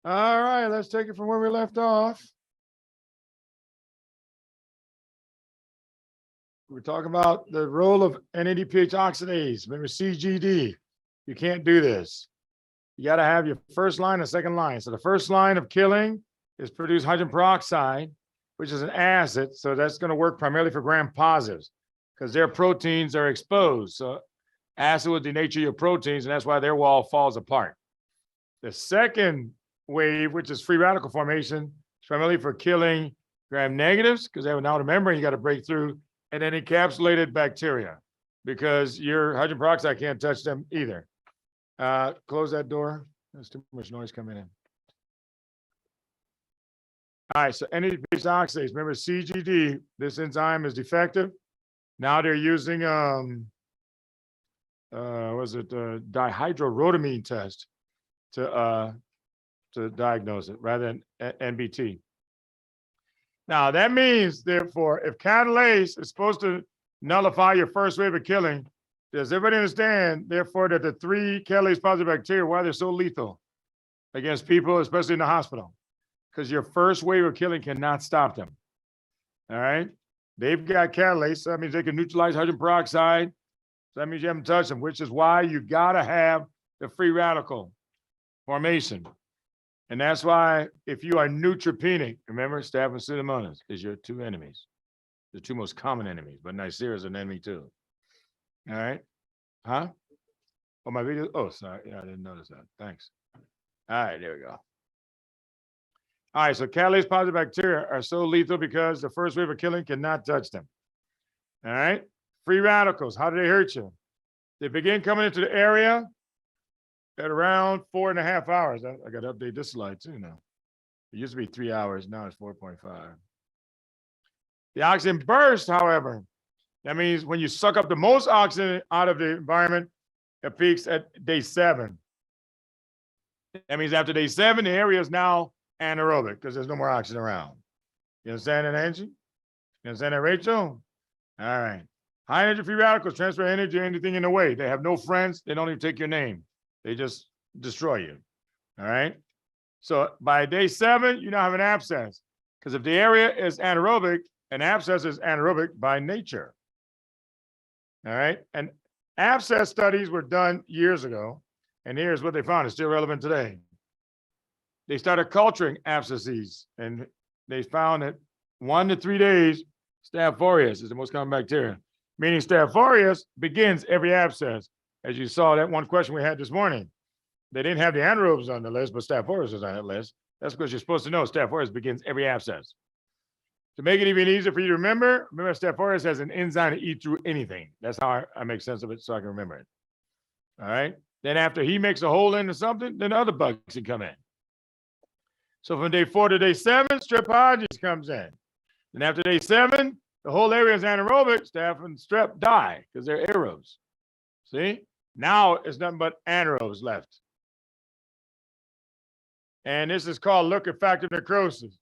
All right, let's take it from where we left off. We're talking about the role of NADPH oxidase. Remember CGD. You can't do this. You got to have your first line and second line. So the first line of killing is produce hydrogen peroxide, which is an acid. So that's going to work primarily for gram positives because their proteins are exposed. So acid will denature your proteins, and that's why their wall falls apart. The second wave, which is free radical formation, is primarily for killing gram negatives because they have now the membrane you got to break through, and then encapsulated bacteria because your hydrogen peroxide can't touch them either. Close that door. There's too much noise coming in. All right, so NADPH oxidase. Remember CGD, this enzyme is defective. Now they're using dihydrorhodamine test to diagnose it rather than NBT. Now that means, therefore, if catalase is supposed to nullify your first wave of killing, does everybody understand, therefore, that the 3 catalase positive bacteria, why they're so lethal against people, especially in the hospital? Because your first wave of killing cannot stop them. All right? They've got catalase. So that means they can neutralize hydrogen peroxide. So that means you haven't touched them, which is why you got to have the free radical formation. And that's why if you are neutropenic, remember, Staph and Pseudomonas is your 2 enemies, the 2 most common enemies, but Neisseria is an enemy too. All right. Huh? Oh, my video. Oh, sorry. Yeah, I didn't notice that. Thanks. All right, there we go. All right, so catalase positive bacteria are so lethal because the first wave of killing cannot touch them. All right. Free radicals, how do they hurt you? They begin coming into the area at around 4.5 hours. I got to update this slide too now. It used to be 3 hours. Now it's 4.5. The oxygen burst, however, that means when you suck up the most oxygen out of the environment, it peaks at day 7. That means after day 7, the area is now anaerobic because there's no more oxygen around. You understand that, Angie? You understand that, Rachel? All right. High energy free radicals transfer energy or anything in the way. They have no friends. They don't even take your name. They just destroy you. All right. So by day 7, you now have an abscess because if the area is anaerobic, an abscess is anaerobic by nature. All right. And abscess studies were done years ago. And here's what they found. It's still relevant today. They started culturing abscesses and they found that 1 to 3 days, Staph aureus is the most common bacteria, meaning Staph aureus begins every abscess. As you saw that one question we had this morning, they didn't have the anaerobes on the list, but Staph aureus was on that list. That's because you're supposed to know Staph aureus begins every abscess. To make it even easier for you to remember Staph aureus has an enzyme to eat through anything. That's how I make sense of it so I can remember it. All right. Then after he makes a hole into something, then other bugs can come in. So from day 4 to day 7, strep pyogenes comes in. And after day 7, the whole area is anaerobic. Staph and strep die because they're aerobes. See? Now it's nothing but anaerobes left. And this is called liquefactive necrosis.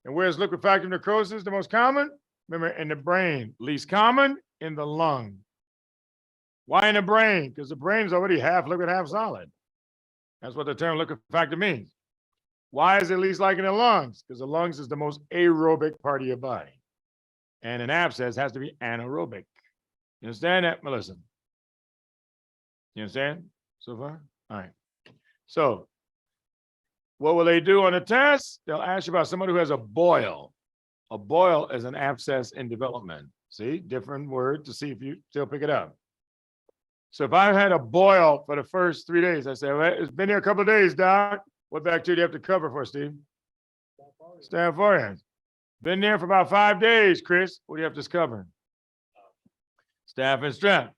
And where's liquefactive necrosis the most common? Remember, in the brain. Least common in the lung. Why in the brain? Because the brain is already half liquid, half solid. That's what the term liquefactive means. Why is it least like in the lungs? Because the lungs is the most aerobic part of your body. And an abscess has to be anaerobic. You understand that, Melissa? You understand so far? All right. So what will they do on the test? They'll ask you about somebody who has a boil. A boil is an abscess in development. See, different word to see if you still pick it up. So if I had a boil for the first 3 days, I say, well, it's been here a couple of days, doc. What bacteria do you have to cover for, Steve? Staph aureus. Been there for about 5 days, Chris. What do you have to cover? Staph and strep.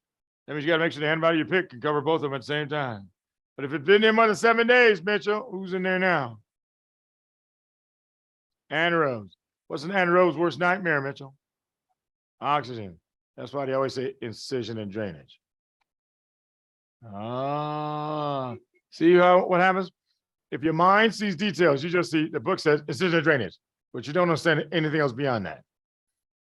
That means you got to make sure the antibody you pick can cover both of them at the same time. But if it's been there more than 7 days, Mitchell, who's in there now? Anaerobes. What's an anaerobe's worst nightmare, Mitchell? Oxygen. That's why they always say incision and drainage. See what happens? If your mind sees details, you just see the book says incision and drainage, but you don't understand anything else beyond that.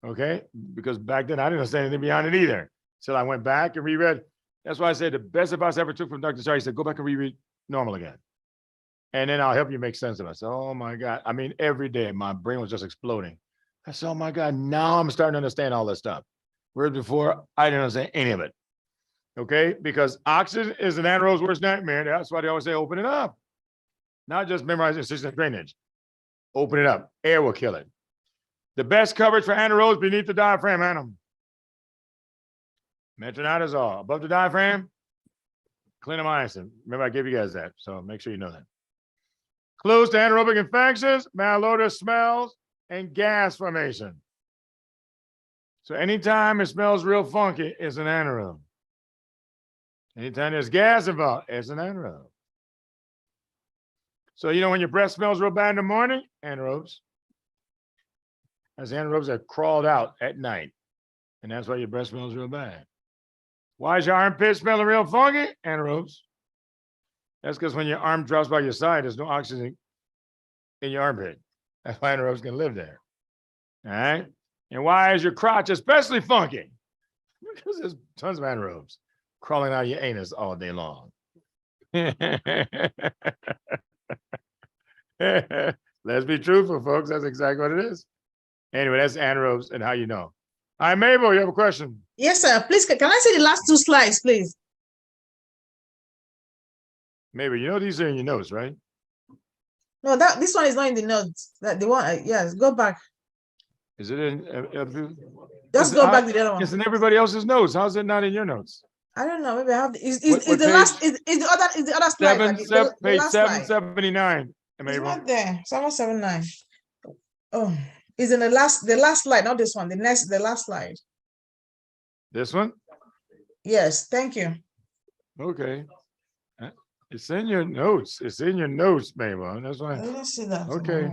Okay? Because back then I didn't understand anything beyond it either. So I went back and reread. That's why I say the best advice I ever took from Dr. Shah, he said, go back and reread normal again. And then I'll help you make sense of it. I said, oh my God. I mean, every day my brain was just exploding. I said, oh my God, now I'm starting to understand all this stuff. Whereas before, I didn't understand any of it. Okay? Because oxygen is an anaerobe's worst nightmare. That's why they always say, open it up. Not just memorize system drainage. Open it up. Air will kill it. The best coverage for anaerobes beneath the diaphragm, Adam. Metronidazole. Above the diaphragm, clindamycin. Remember, I gave you guys that, so make sure you know that. Clues to anaerobic infections, malodorous smells, and gas formation. So anytime it smells real funky, it's an anaerobe. Anytime there's gas involved, it's an anaerobe. So, you know, when your breath smells real bad in the morning, anaerobes. That's anaerobes that crawled out at night. And that's why your breath smells real bad. Why is your armpit smelling real funky? Anaerobes. That's because when your arm drops by your side, there's no oxygen in your armpit. That's why anaerobes can live there. All right. And why is your crotch especially funky? Because there's tons of anaerobes crawling out of your anus all day long. Let's be truthful, folks. That's exactly what it is. Anyway, that's anaerobes and how you know. All right, Mabel, you have a question? Yes, sir. Please, can I see the last two slides, please? Mabel, you know these are in your notes, right? No, this one is not in the notes. That the one, yes, go back. Is it in? Just go back to the other one. It's in everybody else's notes. How's it not in your notes? I don't know. Maybe I have. Is What the page? last? Is the other slide? Page 779. It's not there. 779. Oh, it's in the last slide, not this one. The last slide. This one? Yes, thank you. Okay. It's in your notes. It's in your notes, Mabel. That's why. Let's see that. Okay.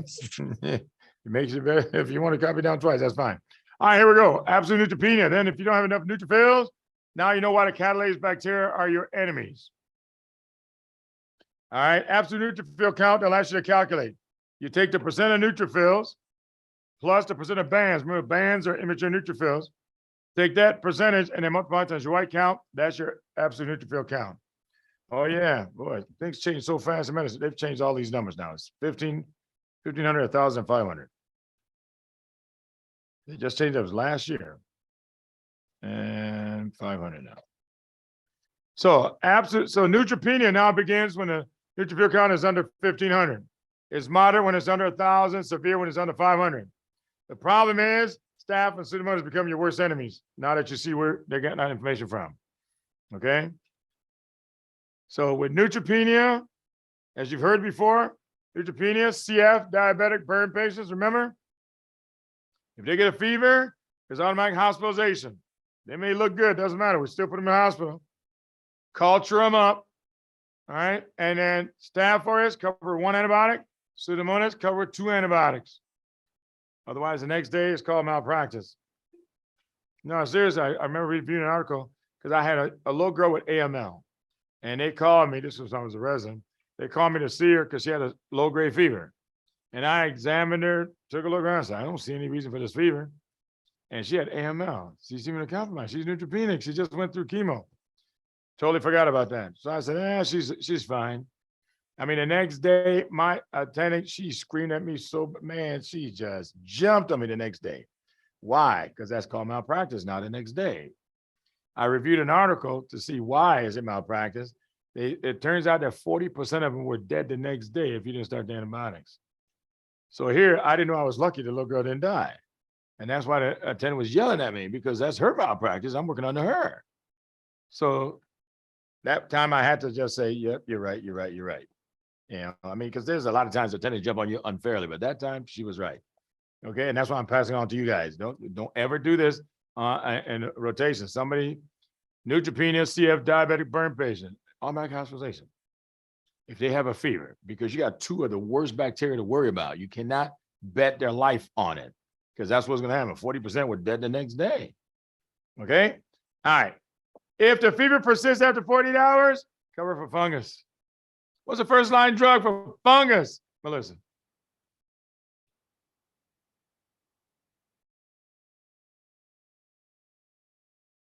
It makes it better. If you want to copy down twice, that's fine. All right, here we go. Absolute neutropenia. Then if you don't have enough neutrophils, now you know why the catalase bacteria are your enemies. All right, absolute neutrophil count allows you to calculate. You take the percent of neutrophils plus the percent of bands. Remember, bands are immature neutrophils. Take that percentage and then multiply times your white count. That's your absolute neutrophil count. Oh yeah, boy, things change so fast in medicine. They've changed all these numbers now. It's 1,500, 1,500. They just changed those last year. And 500 now. So neutropenia now begins when the neutrophil count is under 1,500. It's moderate when it's under 1,000, severe when it's under 500. The problem is staph and pseudomonas become your worst enemies now that you see where they're getting that information from. Okay. So with neutropenia, as you've heard before, neutropenia, CF, diabetic, burn patients, remember? If they get a fever, there's automatic hospitalization. They may look good, doesn't matter. We still put them in the hospital. Culture them up, all right? And then Staph aureus, cover 1 antibiotic. Pseudomonas, cover 2 antibiotics. Otherwise, the next day it's called malpractice. No, seriously, I remember reviewing an article because I had a little girl with AML. And they called me, this was when I was a resident, they called me to see her because she had a low-grade fever. And I examined her, took a look around, and said, I don't see any reason for this fever. And she had AML. She's even compromised. She's neutropenic. She just went through chemo. Totally forgot about that. So I said, she's fine. I mean, the next day, my attendant, she screamed at me so, man, she just jumped on me the next day. Why? Because that's called malpractice now the next day. I reviewed an article to see why is it malpractice. It turns out that 40% of them were dead the next day if you didn't start the antibiotics. So here, I didn't know I was lucky the little girl didn't die. And that's why the attendant was yelling at me because that's her malpractice. I'm working under her. So that time I had to just say, yep, you're right. You know, I mean, because there's a lot of times the attendants jump on you unfairly, but that time she was right. Okay, and that's why I'm passing on to you guys. Don't ever do this in rotation. Somebody, neutropenia, CF, diabetic, burn patient, automatic hospitalization. If they have a fever, because you got 2 of the worst bacteria to worry about, you cannot bet their life on it because that's what's going to happen. 40% were dead the next day. Okay, all right. If the fever persists after 48 hours, cover for fungus. What's the first line drug for fungus, Melissa?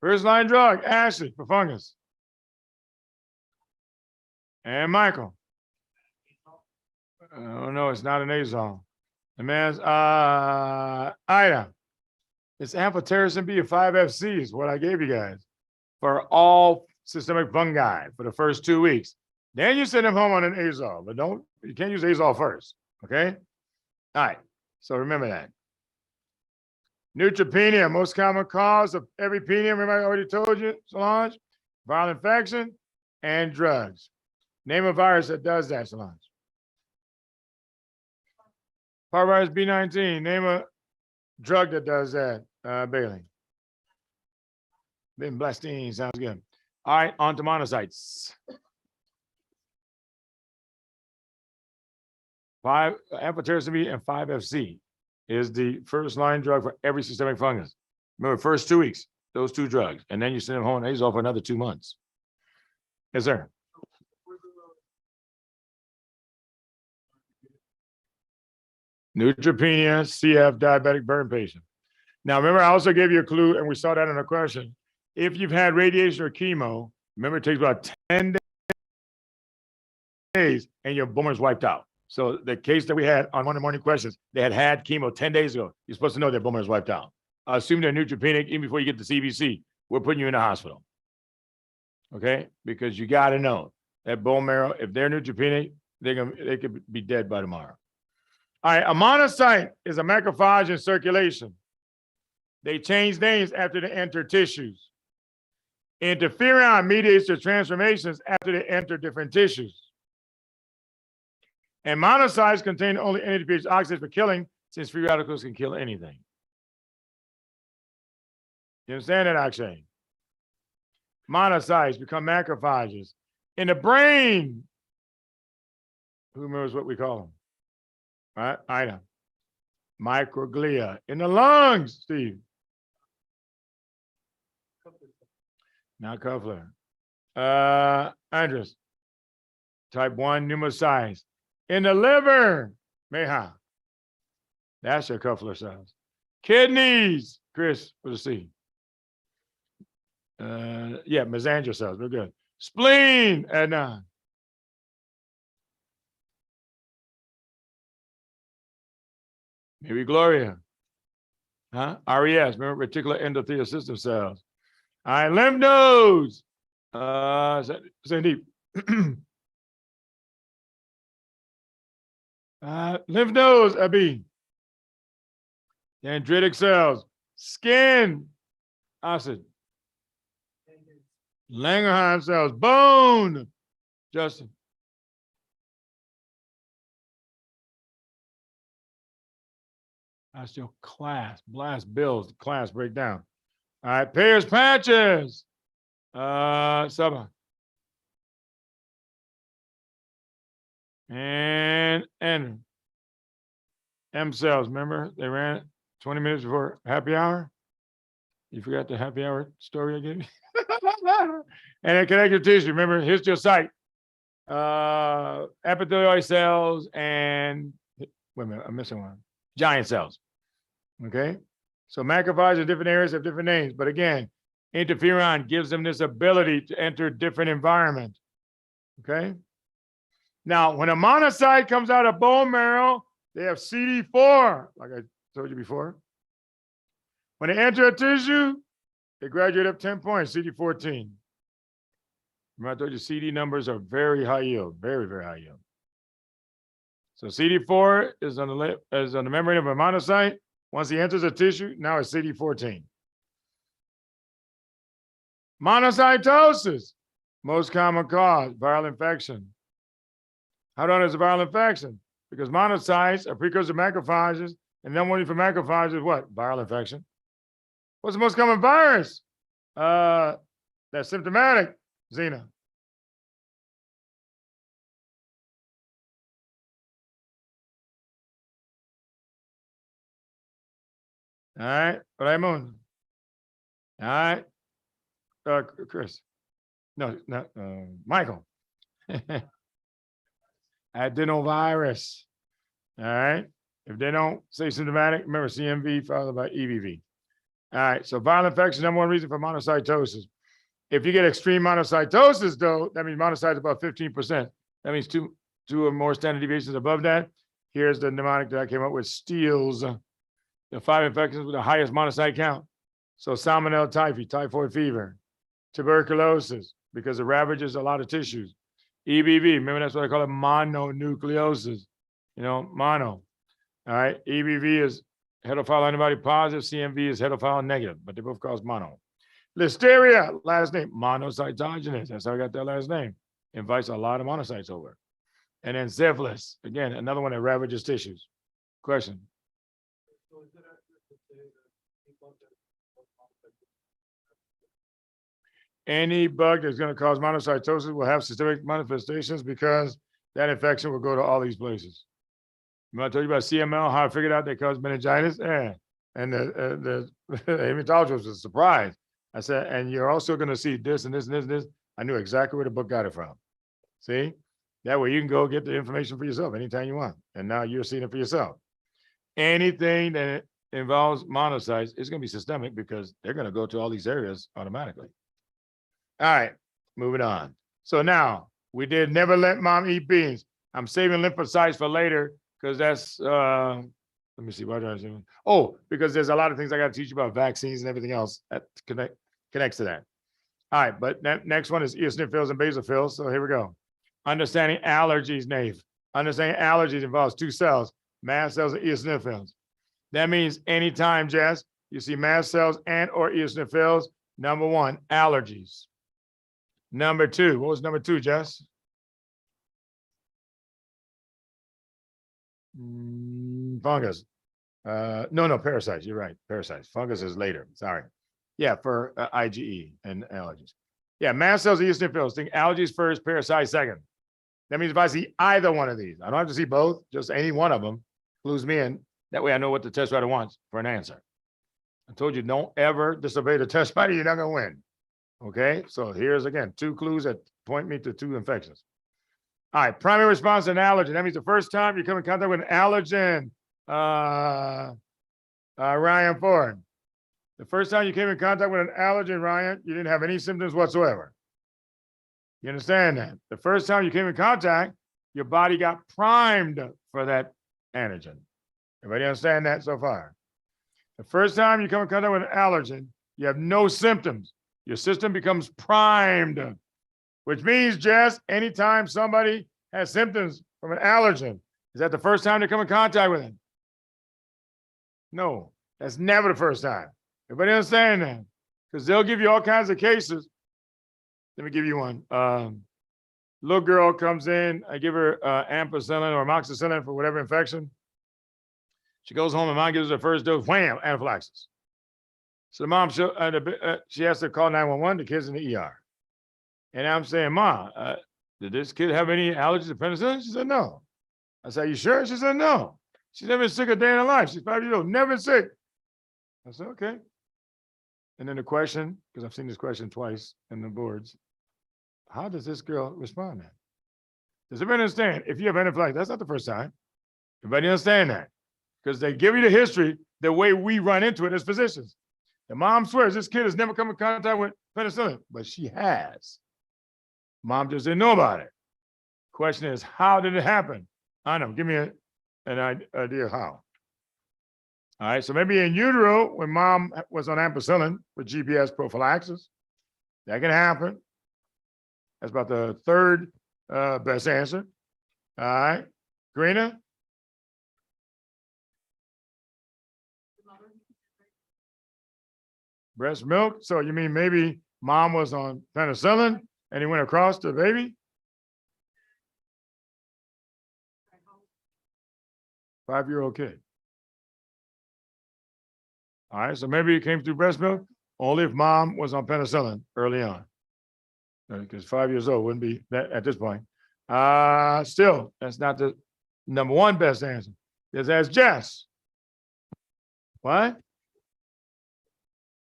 First line drug, Ashley, for fungus. And Michael. Oh, no, it's not an azole. The man's, Ida. It's amphotericin B and 5-FC is what I gave you guys for all systemic fungi for the first 2 weeks. Then you send them home on an azole, but you can't use azole first, okay? All right, so remember that. Neutropenia, most common cause of every penia, remember I already told you, Solange? Viral infection and drugs. Name a virus that does that, Solange. Parvovirus B19, name a drug that does that, Bailey. Vinblastine, sounds good. All right, on to monocytes. Amphotericin B and 5-FC is the first line drug for every systemic fungus. Remember, first 2 weeks, those 2 drugs, and then you send them home and azole for another 2 months. Yes, sir. Neutropenia, CF, diabetic burn patient. Now, remember, I also gave you a clue, and we saw that in a question. If you've had radiation or chemo, remember, it takes about 10 days, and your bone marrow is wiped out. So the case that we had on one of the morning questions, they had chemo 10 days ago. You're supposed to know their bone marrow is wiped out. Assume they're neutropenic even before you get to CBC. We're putting you in the hospital. Okay? Because you got to know that bone marrow, if they're neutropenic, they could be dead by tomorrow. All right, a monocyte is a macrophage in circulation. They change names after they enter tissues. Interferon mediates their transformations after they enter different tissues. And monocytes contain only NADPH oxidase for killing, since free radicals can kill anything. You understand that, Akshay? Monocytes become macrophages. In the brain, who remembers what we call them? Right, Ida. Microglia. In the lungs, Steve. Not Kuffler. Andres. Type 1 pneumocytes. In the liver, Meha. That's your Kuffler cells. Kidneys, Chris, with a C. Yeah, mesangial cells, we're good. Spleen, Adnan. Maybe Gloria. Huh? RES, remember reticular endothelial system cells. All right, lymph nodes. Sandeep. Lymph nodes, Abi. Dendritic cells. Skin, acid. Langerhans cells. Bone, Justin. Osteoclast, blast, bills, class breakdown. All right, Payer's patches. Saba. And M cells, remember? They ran it 20 minutes before happy hour. You forgot the happy hour story I gave you? And then connective tissue, remember histiocyte, epithelioid cells, and wait a minute, I'm missing one. Giant cells. Okay, so macrophages in different areas have different names, but again, interferon gives them this ability to enter different environments. Okay, now when a monocyte comes out of bone marrow, they have CD4, like I told you before. When they enter a tissue, they graduate up 10 points, CD14. Remember I told you CD numbers are very high yield, very, very high yield. So CD4 is on the membrane of a monocyte. Once he enters a tissue, now it's CD14. Monocytosis, most common cause, viral infection. How do I know it's a viral infection? Because monocytes are precursor to macrophages, and then one for macrophages is what? Viral infection. What's the most common virus? That's symptomatic, Zena. All right, Raymond. All right, Chris. No, Michael. Adenovirus. All right. If they don't say symptomatic, remember CMV followed by EBV. All right. So viral infection, number one reason for monocytosis. If you get extreme monocytosis, though, that means monocytes about 15%. That means 2 or more standard deviations above that. Here's the mnemonic that I came up with: steals the 5 infections with the highest monocyte count. So salmonella typhi, typhoid fever, tuberculosis, because it ravages a lot of tissues. EBV, remember that's what I call it, mononucleosis, mono. All right, EBV is heterophile antibody positive, CMV is heterophile negative, but they both cause mono. Listeria, last name, monocytogenous. That's how I got that last name. Invites a lot of monocytes over. And then syphilis, again, another one that ravages tissues. Question? Any bug that's going to cause monocytosis will have systemic manifestations because that infection will go to all these places. Remember I told you about CML, how I figured out they cause meningitis? Yeah. And the hematologist was surprised. I said, and you're also going to see this and this and this and this. I knew exactly where the book got it from. See? That way you can go get the information for yourself anytime you want. And now you're seeing it for yourself. Anything that involves monocytes is going to be systemic because they're going to go to all these areas automatically. All right, moving on. So now we did never let mom eat beans. I'm saving lymphocytes for later because that's, let me see, why do I say? Oh, because there's a lot of things I got to teach you about vaccines and everything else that connects to that. All right, but that next one is eosinophils and basophils. So here we go. Understanding allergies, Nave. Understanding allergies involves 2 cells, mast cells and eosinophils. That means anytime, Jess, you see mast cells and or eosinophils, number 1, allergies. Number 2, what was number 2, Jess? Fungus. No, parasites. You're right. Parasites. Fungus is later. Sorry. Yeah, for IgE and allergies. Yeah, mast cells, eosinophils. Think allergies first, parasites second. That means if I see either one of these, I don't have to see both, just any one of them clues me in. That way I know what the test writer wants for an answer. I told you, don't ever disobey the test writer. You're not going to win. Okay, so here's again 2 clues that point me to 2 infections. All right, primary response to an allergen. That means the first time you come in contact with an allergen, Ryan Ford. The first time you came in contact with an allergen, Ryan, you didn't have any symptoms whatsoever. You understand that? The first time you came in contact, your body got primed for that antigen. Everybody understand that so far? The first time you come in contact with an allergen, you have no symptoms. Your system becomes primed, which means, Jess, anytime somebody has symptoms from an allergen, is that the first time they come in contact with it? No, that's never the first time. Everybody understand that? Because they'll give you all kinds of cases. Let me give you one. Little girl comes in, I give her ampicillin or amoxicillin for whatever infection. She goes home and mom gives her the first dose, wham, anaphylaxis. So the mom, she has to call 911, the kid's in the ER. And I'm saying, Mom, did this kid have any allergies to penicillin? She said, no. I said, you sure? She said, no. She's never been sick a day in her life. She's 5 years old, never been sick. I said, okay. And then the question, because I've seen this question twice in the boards, how does this girl respond then? Does everybody understand? If you have anaphylaxis, that's not the first time. Everybody understand that? Because they give you the history the way we run into it as physicians. The mom swears this kid has never come in contact with penicillin, but she has. Mom just didn't know about it. Question is, how did it happen? I don't know. Give me an idea how. All right, so maybe in utero, when mom was on ampicillin with GPS prophylaxis, that can happen. That's about the 3rd best answer. All right, Karina? Breast milk. So you mean maybe mom was on penicillin and he went across to the baby? 5-year-old kid. All right, so maybe it came through breast milk only if mom was on penicillin early on. Because 5 years old wouldn't be that at this point. Still, that's not the number 1 best answer. Just ask Jess. What?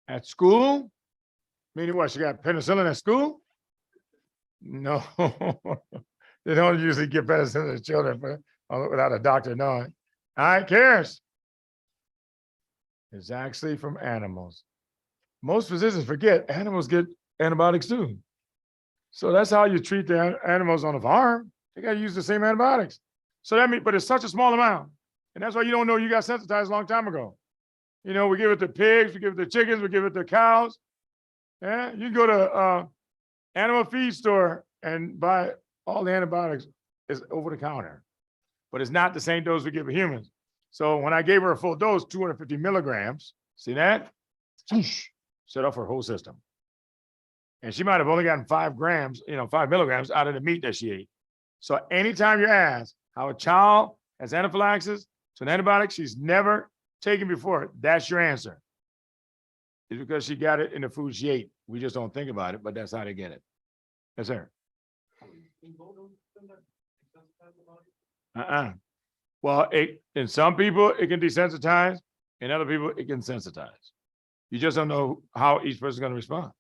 At school? Meaning what? She got penicillin at school? No. They don't usually give penicillin to children without a doctor knowing. All right, Karis. It's actually from animals. Most physicians forget animals get antibiotics too. So that's how you treat the animals on a farm. They got to use the same antibiotics. So that means, but it's such a small amount. And that's why you don't know you got sensitized a long time ago. You know, we give it to pigs, we give it to chickens, we give it to cows. Yeah, you can go to animal feed store and buy all the antibiotics. It's over the counter, but it's not the same dose we give humans. So when I gave her a full dose, 250 milligrams, see that? Set off her whole system. And she might have only gotten 5 grams, 5 milligrams out of the meat that she ate. So anytime you ask how a child has anaphylaxis to an antibiotic she's never taken before, that's your answer. It's because she got it in the food she ate. We just don't think about it, but that's how they get it. Yes, sir. Well, in some people, it can desensitize. In other people, it can sensitize. You just don't know how each person's going to respond.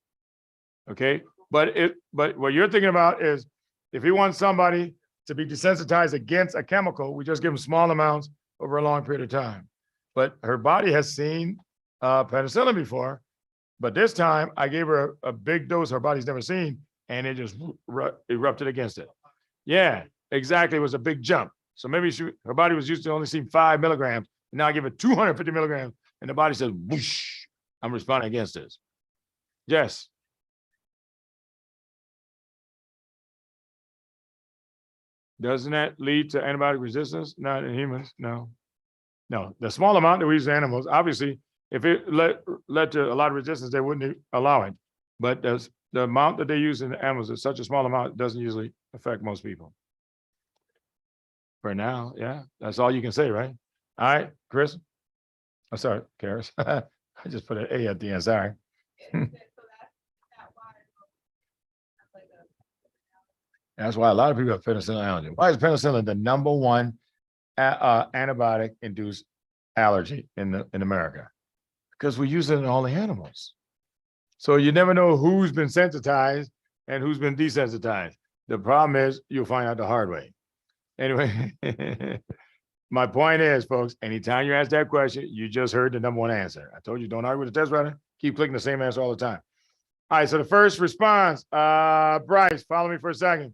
Okay. But what you're thinking about is if you want somebody to be desensitized against a chemical, we just give them small amounts over a long period of time. But her body has seen penicillin before, but this time I gave her a big dose her body's never seen, and it just erupted against it. Yeah, exactly. It was a big jump. So maybe her body was used to only seeing 5 milligrams, and now I give it 250 milligrams, and the body says, whoosh, I'm responding against this. Yes. Doesn't that lead to antibiotic resistance? Not in humans, no. No, the small amount that we use in animals, obviously, if it led to a lot of resistance, they wouldn't allow it. But the amount that they use in the animals is such a small amount, it doesn't usually affect most people. For now, yeah, that's all you can say, right? All right, Chris. I'm sorry, Karis. I just put an A at the end, sorry. That's why a lot of people have penicillin allergy. Why is penicillin the #1 antibiotic-induced allergy in America? Because we use it in all the animals. So you never know who's been sensitized and who's been desensitized. The problem is you'll find out the hard way. Anyway, my point is, folks, anytime you ask that question, you just heard the #1 answer. I told you, don't argue with the test writer. Keep clicking the same answer all the time. All right, so the first response, Bryce, follow me for a second.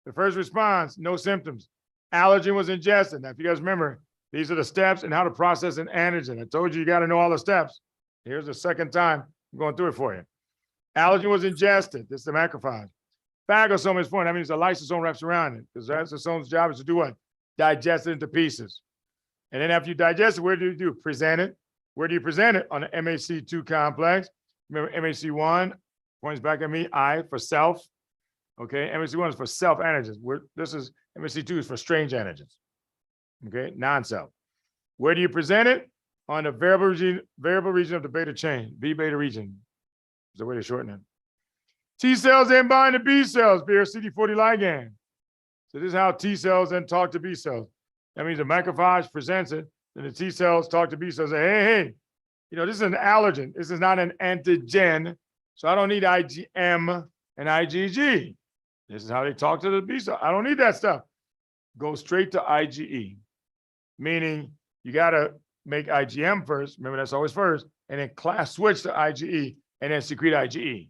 The first response, no symptoms. Allergen was ingested. Now, if you guys remember, these are the steps and how to process an antigen. I told you, you got to know all the steps. Here's the second time I'm going through it for you. Allergen was ingested. This is the macrophage. Phagosome is formed. That means the lysosome wraps around it, because the lysosome's job is to do what? Digest it into pieces. And then after you digest it, where do you do? Present it. Where do you present it? On the MHC2 complex. Remember, MHC1 points back at me, I for self. Okay, MHC1 is for self antigens. MHC2 is for strange antigens. Okay, non-self. Where do you present it? On the variable region of the beta chain, B beta region is the way to shorten it. T cells then bind to B cells via CD40 ligand. So this is how T cells then talk to B cells. That means the macrophage presents it, and the T cells talk to B cells and say, hey, this is an allergen. This is not an antigen. So I don't need IgM and IgG. This is how they talk to the B cell. I don't need that stuff. Go straight to IgE, meaning you got to make IgM first. Remember, that's always first. And then class switch to IgE and then secrete IgE.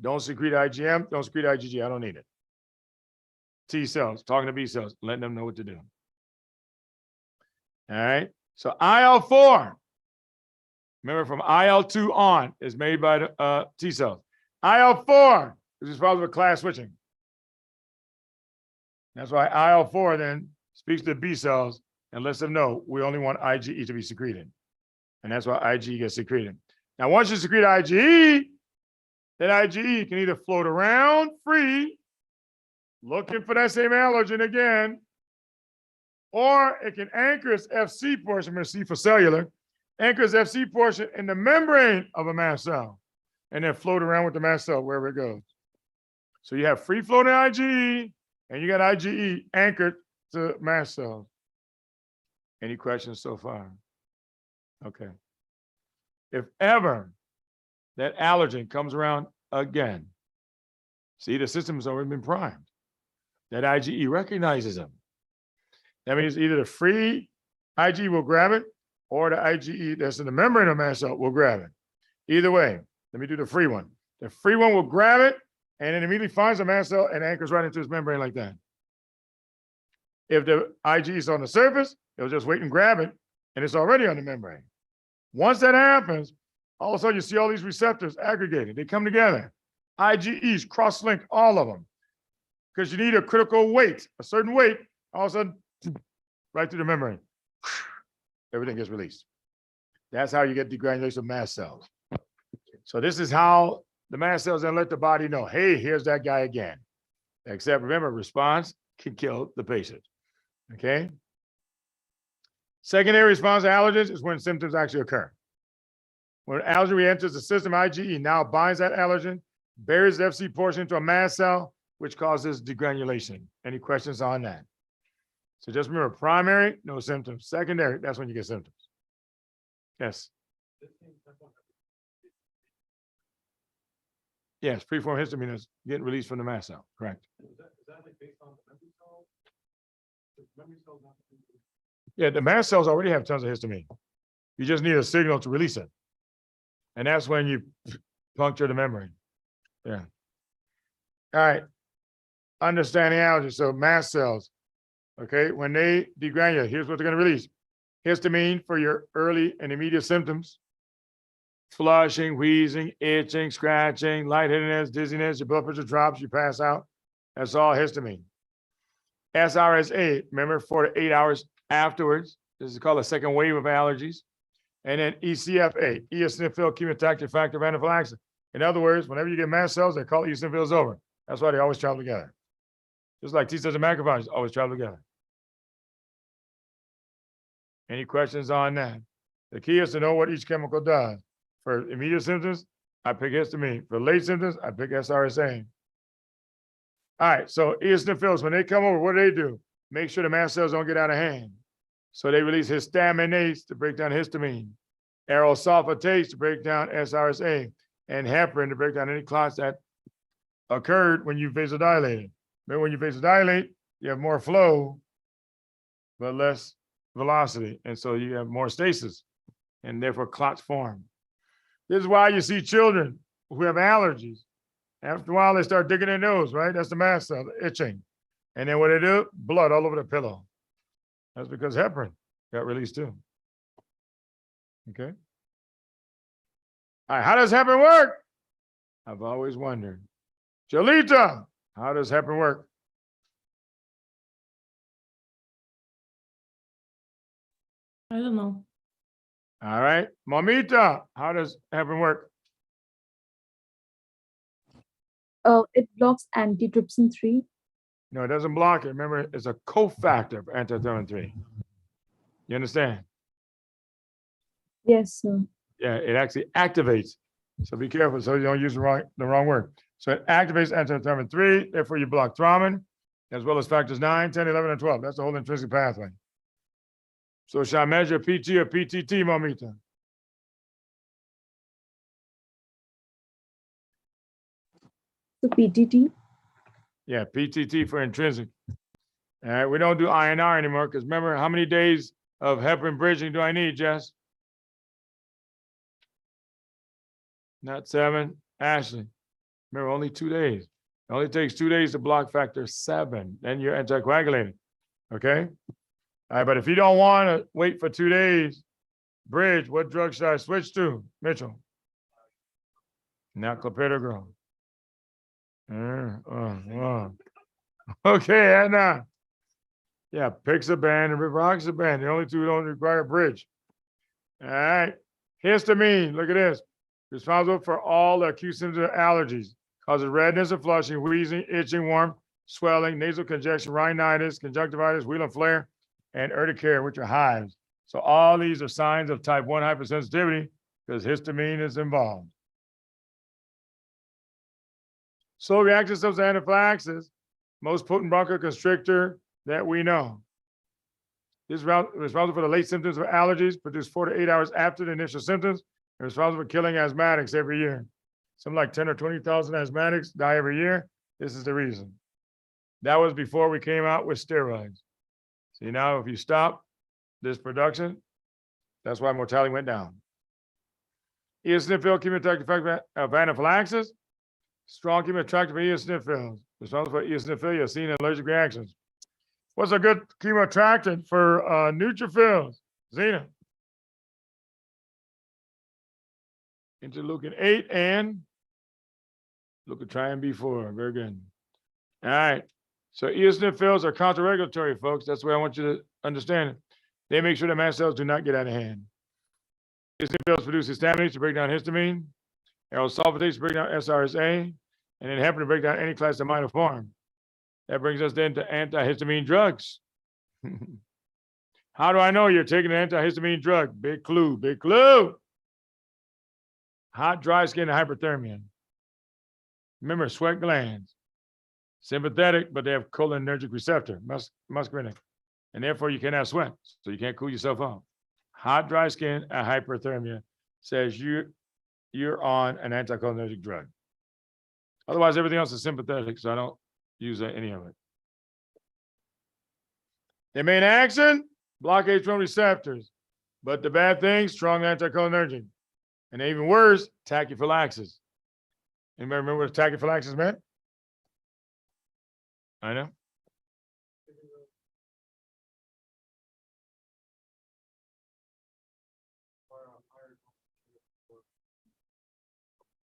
Don't secrete IgM. Don't secrete IgG. I don't need it. T cells, talking to B cells, letting them know what to do. All right. So IL-4, remember from IL-2 on, is made by the T cells. IL-4 is responsible for class switching. That's why IL-4 then speaks to B cells and lets them know we only want IgE to be secreted. And that's why IgE gets secreted. Now, once you secrete IgE, that IgE can either float around free, looking for that same allergen again, or it can anchor its FC portion, remember C for cellular, anchor its FC portion in the membrane of a mast cell, and then float around with the mast cell wherever it goes. So you have free floating IgE, and you got IgE anchored to mast cells. Any questions so far? Okay. If ever that allergen comes around again, see, the system has already been primed. That IgE recognizes them. That means either the free IgE will grab it, or the IgE that's in the membrane of mast cell will grab it. Either way, let me do the free one. The free one will grab it, and it immediately finds the mast cell and anchors right into its membrane like that. If the IgE is on the surface, it'll just wait and grab it, and it's already on the membrane. Once that happens, all of a sudden you see all these receptors aggregated. They come together. IgEs cross-link all of them because you need a critical weight, a certain weight. All of a sudden, right through the membrane, everything gets released. That's how you get degranulation of mast cells. So this is how the mast cells then let the body know, hey, here's that guy again. Except remember, response can kill the patient. Okay. Secondary response to allergens is when symptoms actually occur. When an allergen re-enters the system, IgE now binds that allergen, buries the Fc portion into a mast cell, which causes degranulation. Any questions on that? So just remember, primary, no symptoms. Secondary, that's when you get symptoms. Yes. Yes, preformed histamine is getting released from the mast cell. Correct. Is that like based on the memory cell? Memory cells not. Yeah, the mast cells already have tons of histamine. You just need a signal to release it. And that's when you puncture the membrane. Yeah. All right. Understanding allergies. So mast cells, okay, when they degranulate, here's what they're going to release. Histamine for your early and immediate symptoms. Flushing, wheezing, itching, scratching, lightheadedness, dizziness, your blood pressure drops, you pass out. That's all histamine. SRSA, remember, 4 to 8 hours afterwards. This is called a second wave of allergies. And then ECFA, eosinophil chemotactic factor of anaphylaxis. In other words, whenever you get mast cells, they call eosinophils over. That's why they always travel together. Just like T cells and macrophages always travel together. Any questions on that? The key is to know what each chemical does. For immediate symptoms, I pick histamine. For late symptoms, I pick SRSA. All right, so eosinophils, when they come over, what do? Make sure the mast cells don't get out of hand. So they release histaminase to break down histamine, aryl sulfatase to break down SRSA, and heparin to break down any clots that occurred when you vasodilated. Remember, when you vasodilate, you have more flow, but less velocity. And so you have more stasis, and therefore clots form. This is why you see children who have allergies. After a while, they start digging their nose, right? That's the mast cell, itching. And then what they do? Blood all over the pillow. That's because heparin got released too. Okay. All right, how does heparin work? I've always wondered. Jolita, how does heparin work? I don't know. All right, Mamita, how does heparin work? It blocks antitrypsin 3. No, it doesn't block it. Remember, it's a cofactor for antitrypsin 3. You understand? Yes, sir. Yeah, it actually activates. So be careful so you don't use the wrong word. So it activates antitrypsin 3, therefore you block thrombin, as well as factors 9, 10, 11, and 12. That's the whole intrinsic pathway. So shall I measure PT or PTT, Mamita? So PTT. Yeah, PTT for intrinsic. All right, we don't do INR anymore because remember, how many days of heparin bridging do I need, Jess? Not 7. Ashley, remember, only 2 days. It only takes 2 days to block factor 7. Then you're anticoagulated. Okay? All right, but if you don't want to wait for 2 days, bridge, what drug should I switch to, Mitchell? Not clopidogrel. Okay, Anna. Yeah, Pixaban and Rivaroxaban. The only two don't require a bridge. All right. Histamine, look at this. Responsible for all the acute symptoms of allergies. Causes redness and flushing, wheezing, itching, warmth, swelling, nasal congestion, rhinitis, conjunctivitis, wheal flare, and urticaria, which are hives. So all these are signs of type 1 hypersensitivity because histamine is involved. Slow reaction symptoms of anaphylaxis, most potent bronchoconstrictor that we know. This is responsible for the late symptoms of allergies, produced 4 to 8 hours after the initial symptoms, and responsible for killing asthmatics every year. Something like 10 or 20,000 asthmatics die every year. This is the reason. That was before we came out with steroids. See, now if you stop this production, that's why mortality went down. Eosinophil chemotactic factor of anaphylaxis, strong chemoattractive eosinophils, responsible for eosinophilia, seen in allergic reactions. What's a good chemoattractant for neutrophils? Zena. Interleukin-8 and leukotriene B4. Very good. All right. So eosinophils are counter-regulatory, folks. That's what I want you to understand. They make sure that mast cells do not get out of hand. Eosinophils produce histamines to break down histamine, aerosulfatases to break down SRSA, and then heparin to break down any class of aminoform. That brings us then to antihistamine drugs. How do I know you're taking an antihistamine drug? Big clue, big clue. Hot, dry skin, and hyperthermia. Remember, sweat glands. Sympathetic, but they have cholinergic receptor, muscarinic. And therefore, you cannot sweat, so you can't cool yourself off. Hot, dry skin, and hyperthermia says you're on an anticholinergic drug. Otherwise, everything else is sympathetic, so I don't use any of it. Their main action, block H1 receptors. But the bad thing, strong anticholinergic. And even worse, tachyphylaxis. Anybody remember what tachyphylaxis meant? I know.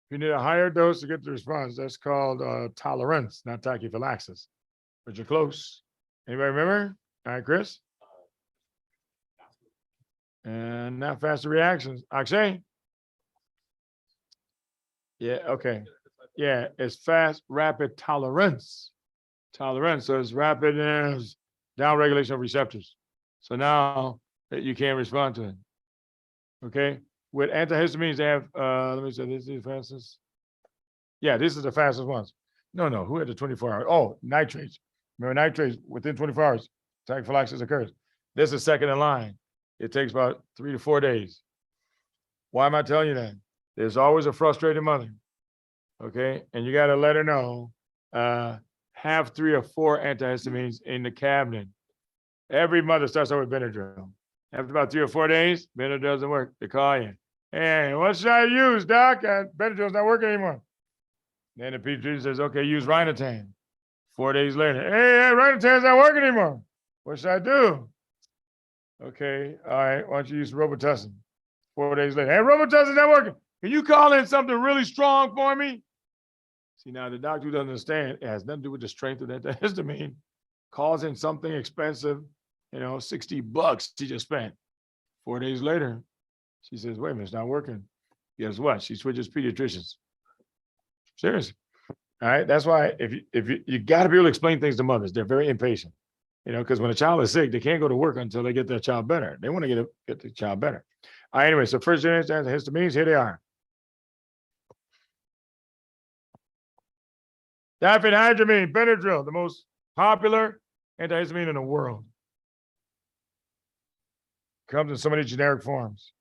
If you need a higher dose to get the response, that's called tolerance, not tachyphylaxis. But you're close. Anybody remember? All right, Chris. And not faster reactions. Akshay? Yeah, okay. Yeah, it's fast, rapid tolerance. Tolerance, so it's rapid as down regulation of receptors. So now you can't respond to it. Okay? With antihistamines, they have, let me say, this is the fastest. Yeah, this is the fastest ones. No, who had the 24 hours? Oh, nitrates. Remember nitrates, within 24 hours, tachyphylaxis occurs. This is second in line. It takes about 3 to 4 days. Why am I telling you that? There's always a frustrated mother, okay? And you got to let her know, have 3 or 4 antihistamines in the cabinet. Every mother starts out with Benadryl. After about 3 or 4 days, Benadryl doesn't work. They call you. Hey, what should I use, doc? Benadryl's not working anymore. Then the pediatrician says, okay, use Rhinotan. 4 days later, hey, Rhinotan's not working anymore. What should I do? Okay, all right, why don't you use Robitussin? 4 days later, hey, Robitussin's not working. Can you call in something really strong for me? See, now the doctor who doesn't understand, it has nothing to do with the strength of that histamine. Calls in something expensive, $60 she just spent. 4 days later, she says, wait a minute, it's not working. Guess what? She switches pediatricians. Seriously. All right. That's why if you got to be able to explain things to mothers. They're very impatient, because when a child is sick, they can't go to work until they get their child better. They want to get the child better. All right, anyway, so first generation antihistamines, here they are. Diphenhydramine, Benadryl, the most popular antihistamine in the world. Comes in so many generic forms.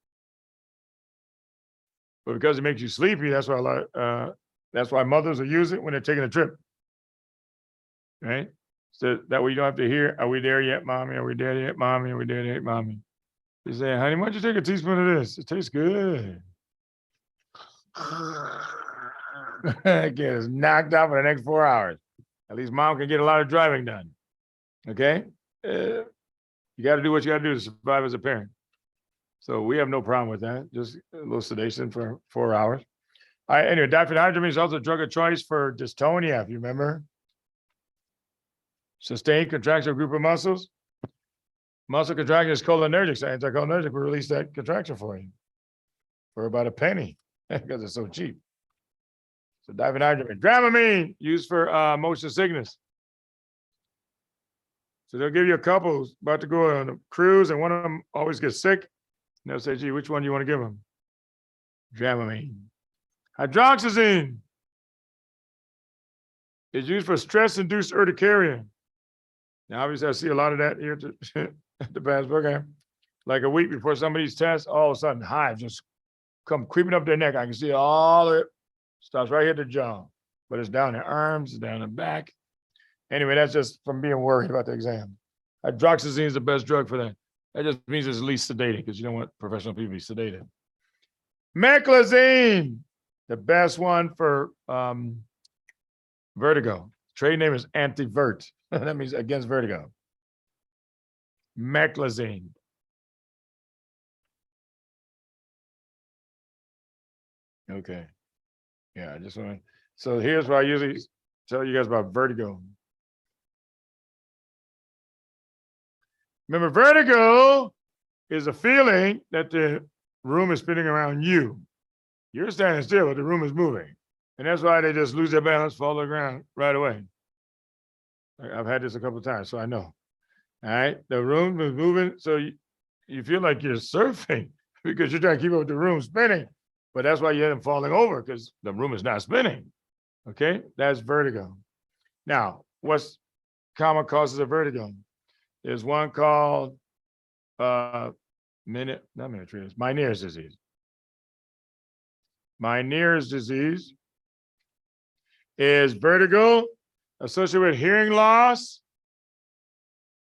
But because it makes you sleepy, that's why mothers will use it when they're taking a trip. Right? So that way you don't have to hear, are we there yet, mommy? Are we there yet, mommy? Are we there yet, mommy? You say, honey, why don't you take a teaspoon of this? It tastes good. Gets knocked out for the next 4 hours. At least mom can get a lot of driving done. Okay? You got to do what you got to do to survive as a parent. So we have no problem with that. Just a little sedation for 4 hours. All right, anyway, diphenhydramine is also a drug of choice for dystonia, if you remember. Sustained contraction of a group of muscles. Muscle contraction is cholinergic, so anticholinergic will release that contraction for you for about a penny because it's so cheap. So diphenhydramine. Dramamine, used for motion sickness. So they'll give you a couple who's about to go on a cruise and one of them always gets sick. And they'll say, gee, which one do you want to give them? Dramamine. Hydroxyzine is used for stress-induced urticaria. Now, obviously, I see a lot of that here at the PASS program. Like a week before somebody's test, all of a sudden, hives just come creeping up their neck. I can see all of it. Stops right here at the jaw, but it's down their arms, it's down the back. Anyway, that's just from being worried about the exam. Hydroxyzine is the best drug for that. That just means it's least sedated because you don't want professional people to be sedated. Meclizine, the best one for vertigo. Trade name is Antivert. That means against vertigo. meclizine. Okay. Yeah, I just want to. So here's what I usually tell you guys about vertigo. Remember, vertigo is a feeling that the room is spinning around you. You're standing still, but the room is moving. And that's why they just lose their balance, fall to the ground right away. I've had this a couple of times, so I know. All right. The room is moving. So you feel like you're surfing because you're trying to keep up with the room spinning. But that's why you end up falling over because the room is not spinning. Okay. That's vertigo. Now, what's common causes of vertigo? There's one called Meniere's disease. Meniere's disease is vertigo associated with hearing loss,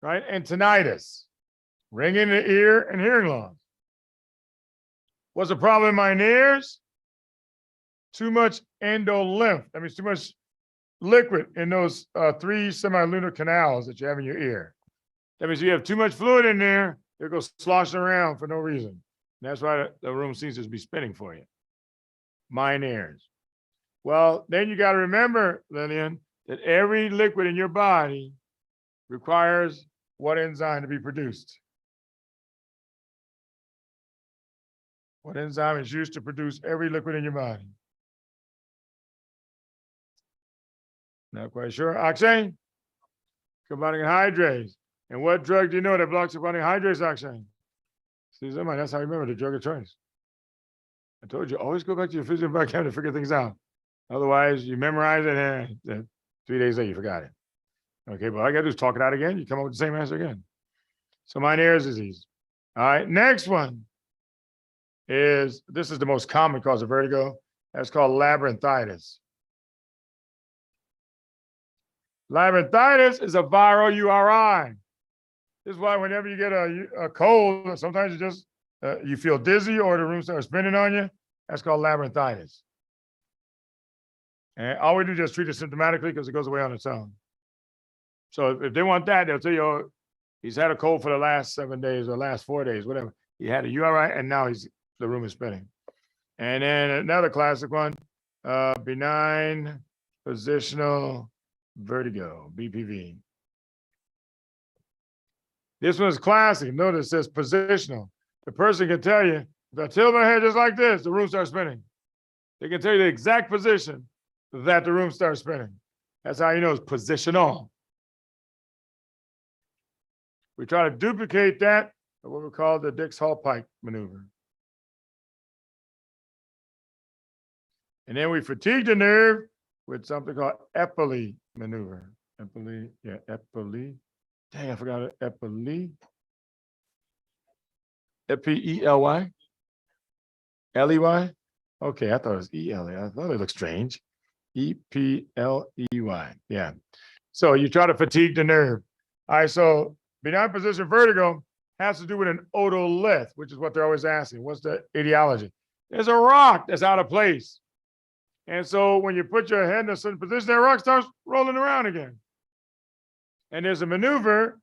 right? And tinnitus, ringing in the ear and hearing loss. What's the problem in Meniere's? Too much endolymph. That means too much liquid in those 3 semilunar canals that you have in your ear. That means you have too much fluid in there, it goes sloshing around for no reason. And that's why the room seems to be spinning for you. Meniere's. Well, then you got to remember, Lillian, that every liquid in your body requires what enzyme to be produced? What enzyme is used to produce every liquid in your body? Not quite sure. Oxane? Carbonic anhydrase. And what drug do you know that blocks carbonic anhydrase, Oxane? See, somebody, that's how you remember the drug of choice. I told you, always go back to your physical vocabulary to figure things out. Otherwise, you memorize it and 3 days later, you forgot it. Okay, but all I got to do is talk it out again. You come up with the same answer again. So Meniere's disease. All right, next one is, this is the most common cause of vertigo. That's called labyrinthitis. Labyrinthitis is a viral URI. This is why whenever you get a cold, sometimes you just, you feel dizzy or the room starts spinning on you. That's called labyrinthitis. And all we do is just treat it symptomatically because it goes away on its own. So if they want that, they'll tell you, oh, he's had a cold for the last 7 days or last 4 days, whatever. He had a URI and now the room is spinning. And then another classic one, benign positional vertigo, BPV. This one's classic. Notice it says positional. The person can tell you, if I tilt my head just like this, the room starts spinning. They can tell you the exact position that the room starts spinning. That's how you know it's positional. We try to duplicate that with what we call the Dix-Hallpike maneuver. And then we fatigue the nerve with something called Eppley maneuver. Eppley, yeah, Eppley. Dang, I forgot it. Eppley. Epely. Ley. Okay, I thought it was E-L-E. I thought it looked strange. Epley. Yeah. So you try to fatigue the nerve. All right, so benign position vertigo has to do with an otolith, which is what they're always asking. What's the etiology? There's a rock that's out of place. And so when you put your head in a certain position, that rock starts rolling around again. And there's a maneuver,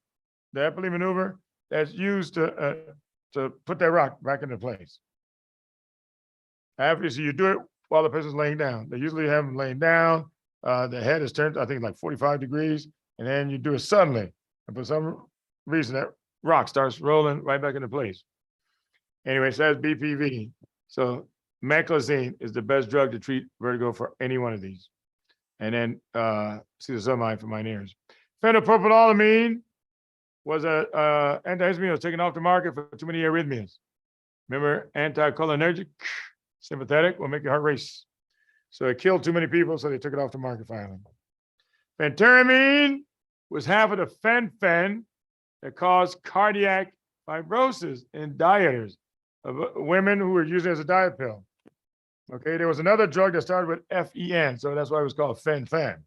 the Eppley maneuver, that's used to put that rock back into place. After, so you do it while the person's laying down. They usually have them laying down. The head is turned, I think, like 45 degrees. And then you do it suddenly. And for some reason, that rock starts rolling right back into place. Anyway, so that's BPV. So meclizine is the best drug to treat vertigo for any one of these. And then cesidomide for Meniere's. Phenylpropanolamine was a antihistamine that was taken off the market for too many arrhythmias. Remember, anticholinergic, sympathetic, will make your heart race. So it killed too many people, so they took it off the market finally. Phentermine was half of the fen-phen that caused cardiac fibrosis in dieters, of women who were using it as a diet pill. Okay, there was another drug that started with FEN, so that's why it was called fen-phen.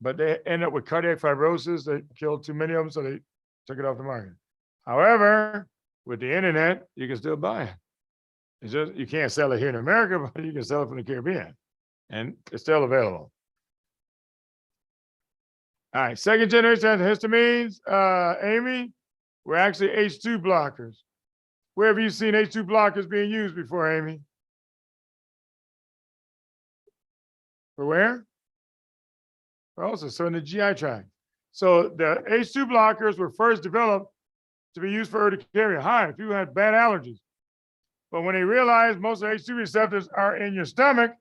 But they ended up with cardiac fibrosis. They killed too many of them, so they took it off the market. However, with the internet, you can still buy it. It's just, you can't sell it here in America, but you can sell it from the Caribbean, and it's still available. All right, second generation antihistamines, Amy, were actually H2 blockers. Where have you seen H2 blockers being used before, Amy? For where? Also, so in the GI tract. So the H2 blockers were first developed to be used for urticaria. Hi, if you had bad allergies. But when they realized most of the H2 receptors are in your stomach,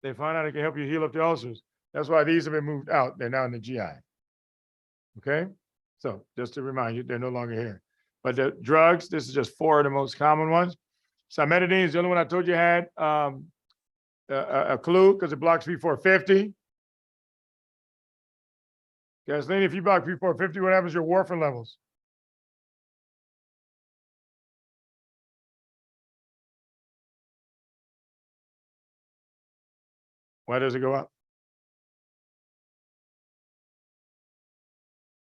they found out it can help you heal up the ulcers. That's why these have been moved out. They're now in the GI. Okay? So just to remind you, they're no longer here. But the drugs, this is just 4 of the most common ones. Cimetidine is the only one I told you had a clue because it blocks P450. Gasoline, if you block P450, what happens to your warfarin levels? Why does it go up?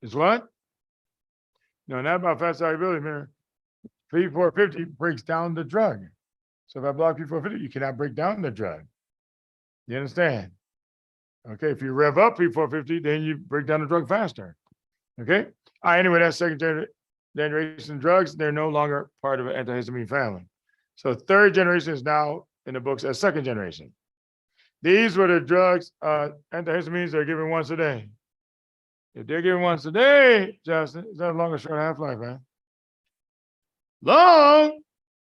It's what? No, not about fat solubility, man. P450 breaks down the drug. So if I block P450, you cannot break down the drug. You understand? Okay, if you rev up P450, then you break down the drug faster. Okay? Anyway, that's second generation drugs. They're no longer part of an antihistamine family. So third generation is now in the books as second generation. These were the drugs, antihistamines they're given once a day. If they're given once a day, Justin, is that a long or short half-life, man? Long?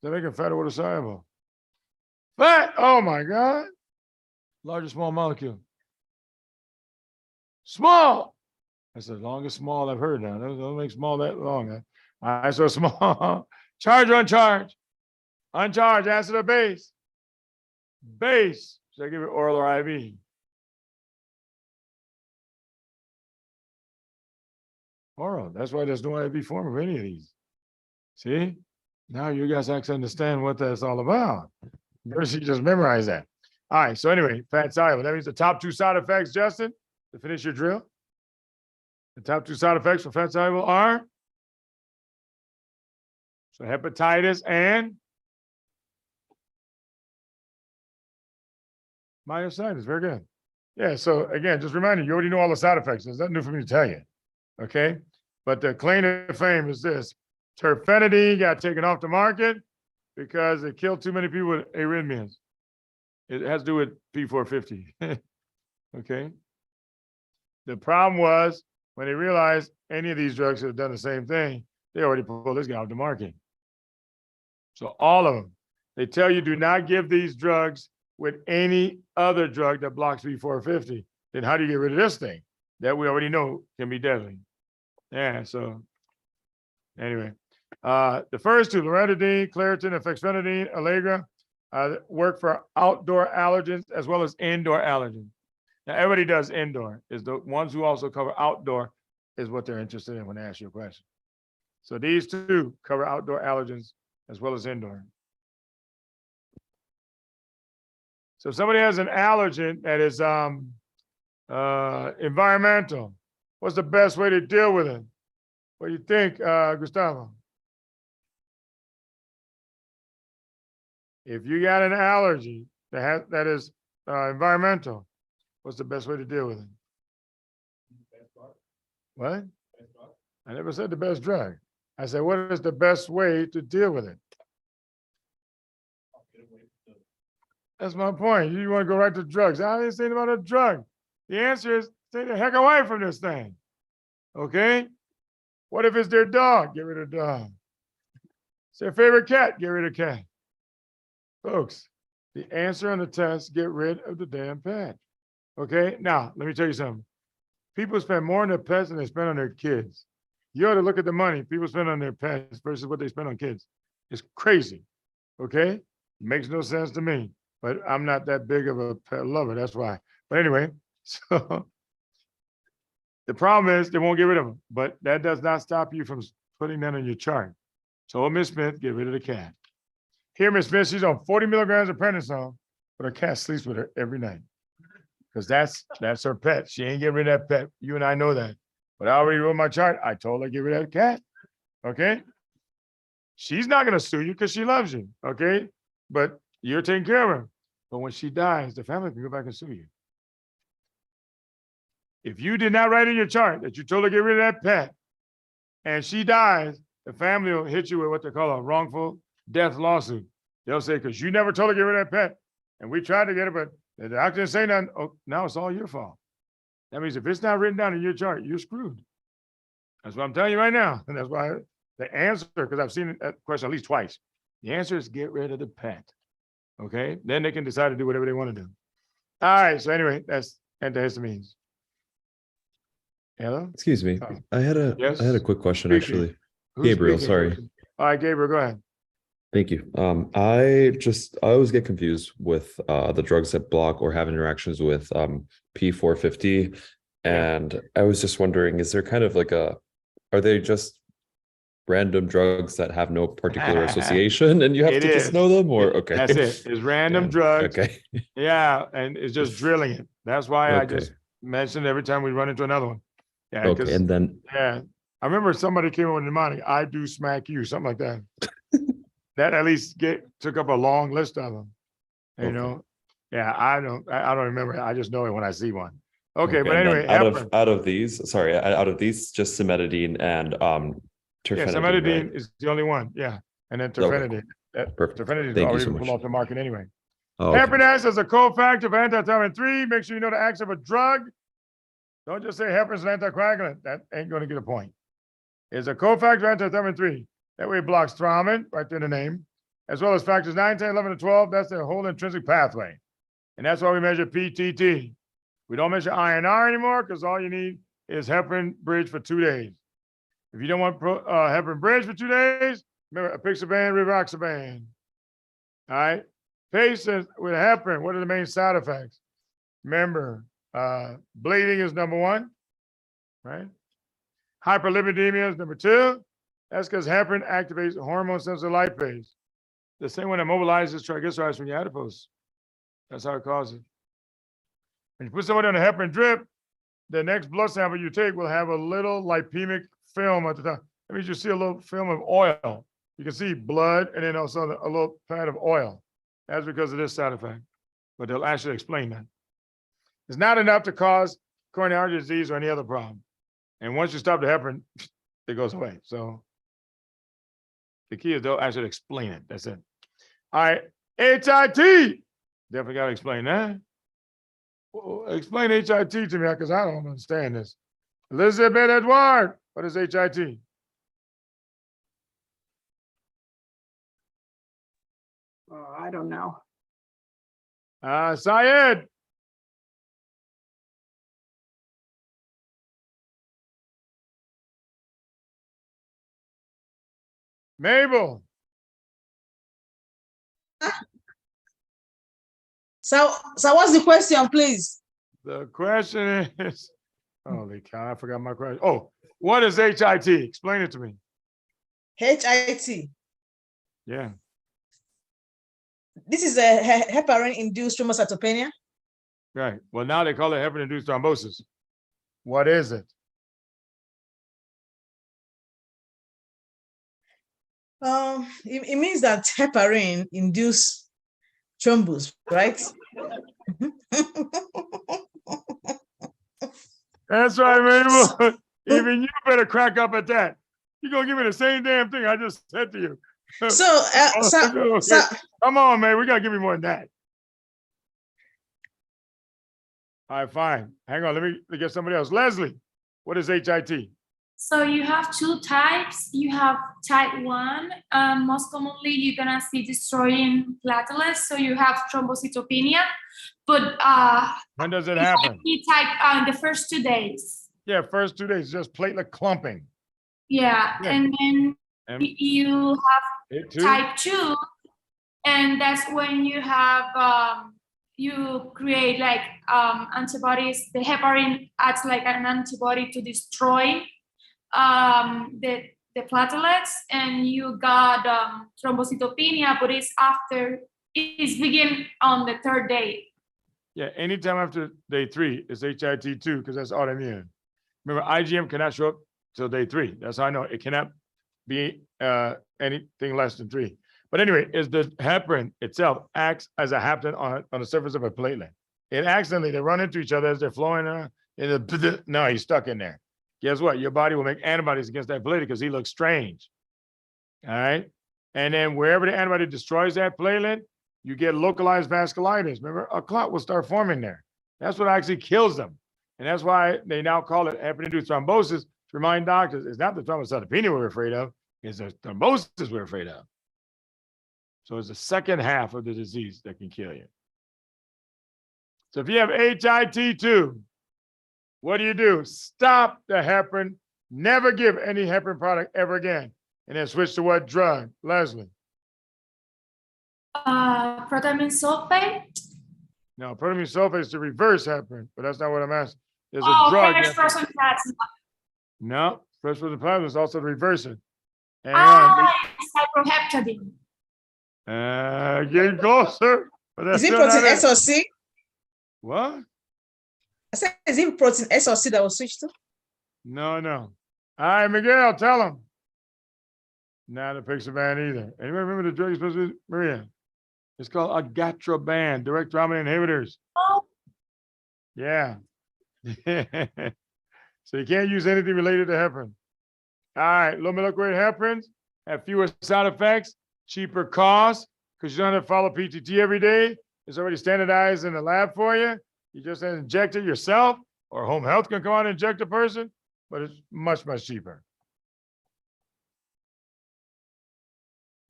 They're making fat or soluble. Fat, oh my God. Large or small molecule? Small. That's the longest small I've heard now. Don't make small that long. Huh? All right, so small. Charge or uncharged? Uncharged, acid or base? Base. Should I give it oral or IV? Oral. That's why there's no IV form of any of these. See? Now you guys actually understand what that's all about. First, you just memorize that. All right. So anyway, fat soluble. That means the top 2 side effects, Justin, to finish your drill. The top 2 side effects for fat soluble are so hepatitis and myositis. Very good. Yeah. So again, just remind you already know all the side effects. There's nothing new for me to tell you. Okay. But the claim to fame is this: terfenadine got taken off the market because it killed too many people with arrhythmias. It has to do with P450. Okay. The problem was when they realized any of these drugs have done the same thing, they already pulled this guy off the market. So all of them, they tell you do not give these drugs with any other drug that blocks P450. Then how do you get rid of this thing that we already know can be deadly? Yeah, so anyway, the first 2, loratadine, Claritin, and fexfenadine, Allegra, work for outdoor allergens as well as indoor allergens. Now, everybody does indoor. Is the ones who also cover outdoor is what they're interested in when they ask you a question. So these 2 cover outdoor allergens as well as indoor. So if somebody has an allergen that is environmental, what's the best way to deal with it? What do you think, Gustavo? If you got an allergy that is environmental, what's the best way to deal with it? What? I never said the best drug. I said, what is the best way to deal with it? That's my point. You want to go right to drugs. I didn't say about a drug. The answer is stay the heck away from this thing. Okay? What if it's their dog? Get rid of the dog. It's their favorite cat? Get rid of cat. Folks, the answer on the test, get rid of the damn pet. Okay? Now, let me tell you something. People spend more on their pets than they spend on their kids. You ought to look at the money people spend on their pets versus what they spend on kids. It's crazy. Okay? It makes no sense to me. But I'm not that big of a pet lover. That's why. But anyway, so the problem is they won't get rid of them. But that does not stop you from putting that on your chart. So Miss Smith, get rid of the cat. Here, Miss Smith, she's on 40 milligrams of prednisone, but her cat sleeps with her every night. Because that's her pet. She ain't getting rid of that pet. You and I know that. But I already wrote my chart. I told her get rid of that cat. Okay? She's not going to sue you because she loves you. Okay? But you're taking care of her. But when she dies, the family can go back and sue you. If you did not write in your chart that you told her to get rid of that pet, and she dies, the family will hit you with what they call a wrongful death lawsuit. They'll say, because you never told her to get rid of that pet. And we tried to get it, but the doctor didn't say nothing. Oh, now it's all your fault. That means if it's not written down in your chart, you're screwed. That's what I'm telling you right now. And that's why the answer, because I've seen that question at least twice. The answer is get rid of the pet. Okay. Then they can decide to do whatever they want to do. All right. So anyway, that's antihistamines. Hello? Excuse me. Oh. I had a Yes? quick question Speaking. actually. Who's Gabriel, speaking? sorry. All right, Gabriel, go ahead. Thank you. I always get confused with the drugs that block or have interactions with P450. And I was just wondering, is there kind of like are they just random drugs that have no particular association and you have It to just is. know them, or okay? That's it. It's random Yeah, drugs. Okay. Yeah, and it's just drilling it. That's why I Okay. just mentioned every time we run into another one. Yeah, Okay. 'cause- And then yeah. I remember somebody came up with a mnemonic, I do smack you, something like that. That at least took up a long list of them. You Okay. know? Yeah, I don't remember. I just know it when I see one. Okay, but and then anyway, out of these, just cimetidine and yeah, terfenadine, cimetidine right? is the only one. Yeah, and then Okay. terfenadine. Perfect. Terfenadine is Thank you already so come much. off the market anyway. Oh, okay. Heparin S is a cofactor for anti-thymine 3. Make sure you know the action of a drug. Don't just say heparin is an anticoagulant. That ain't going to get a point. It's a cofactor for anti-thymine 3. That way it blocks thrombin, right there in the name, as well as factors 9, 10, 11, and 12. That's the whole intrinsic pathway. And that's why we measure PTT. We don't measure INR anymore because all you need is heparin bridge for 2 days. If you don't want heparin bridge for 2 days, remember apixaban, rivaroxaban. All right. Patients with heparin, what are the main side effects? Remember, bleeding is number 1, right? Hyperlipidemia is number 2. That's because heparin activates hormone sensitive lipase, the same one that mobilizes triglycerides from your adipose. That's how it causes it. When you put somebody on a heparin drip, the next blood sample you take will have a little lipemic film at the top. That means you see a little film of oil. You can see blood and then also a little pad of oil. That's because of this side effect. But they'll actually explain that. It's not enough to cause coronary artery disease or any other problem. And once you stop the heparin, it goes away. So the key is they'll actually explain it. That's it. All right. HIT. Definitely got to explain that. Well, explain HIT to me because I don't understand this. Elizabeth Edward, what is HIT? I don't know. Syed. Mabel. So what's the question, please? The question is, holy cow, I forgot my question. Oh, what is HIT? Explain it to me. HIT. Yeah. This is a heparin-induced thrombocytopenia. Right. Well, now they call it heparin-induced thrombosis. What is it? It means that heparin induce thrombus, right? That's right, Mabel. Even you better crack up at that. You're gonna give me the same damn thing I just said to you. So, Come on, man. We gotta give me more than that. All right, fine. Hang on. Let me get somebody else. Leslie, what is HIT? So you have 2 types. You have type 1. Most commonly, you're gonna see destroying platelets. So you have thrombocytopenia. But When does it happen? type in the first 2 days. Yeah, first 2 days, just platelet clumping. Yeah, Yeah. and then And you have it too? type 2, and that's when you have you create like antibodies. The heparin acts like an antibody to destroy the platelets, and you got thrombocytopenia, but it's begin on the 3rd day. Yeah, anytime after day 3 is HIT too, because that's autoimmune. Remember, IgM cannot show up till day 3. That's how I know it cannot be anything less than 3. But anyway, is the heparin itself acts as a hapten on the surface of a platelet. It accidentally, they run into each other as they're flowing. No, he's stuck in there. guess what? Your body will make antibodies against that platelet because he looks strange. All right. And then wherever the antibody destroys that platelet, you get localized vasculitis. Remember, a clot will start forming there. That's what actually kills them. And that's why they now call it heparin-induced thrombosis to remind doctors it's not the thrombocytopenia we're afraid of, it's the thrombosis we're afraid of. So it's the second half of the disease that can kill you. So if you have HIT2, what do? Stop the heparin. Never give any heparin product ever again. And then switch to what drug? Leslie. Protamine sulfate. No, protamine sulfate is to reverse heparin, but that's not what I'm asking. There's a Oh, drug. fresh frozen plasma. No, fresh frozen plasma is also to reverse it. And Cyproheptadine. getting closer. But that's Is it still not protein it. S or C? What? I said, is it protein S or C that was switched to? No. All right, Miguel, tell him. Not a Pixaban either. Anyone remember the drug you're supposed to be, Maria? It's called agatroban, direct thrombin inhibitors. Oh, Yeah. So you can't use anything related to heparin. All right, low molecular weight heparins have fewer side effects, cheaper costs, because you don't have to follow PTT every day. It's already standardized in the lab for you. You just inject it yourself, or home health can come out and inject a person, but it's much, much cheaper.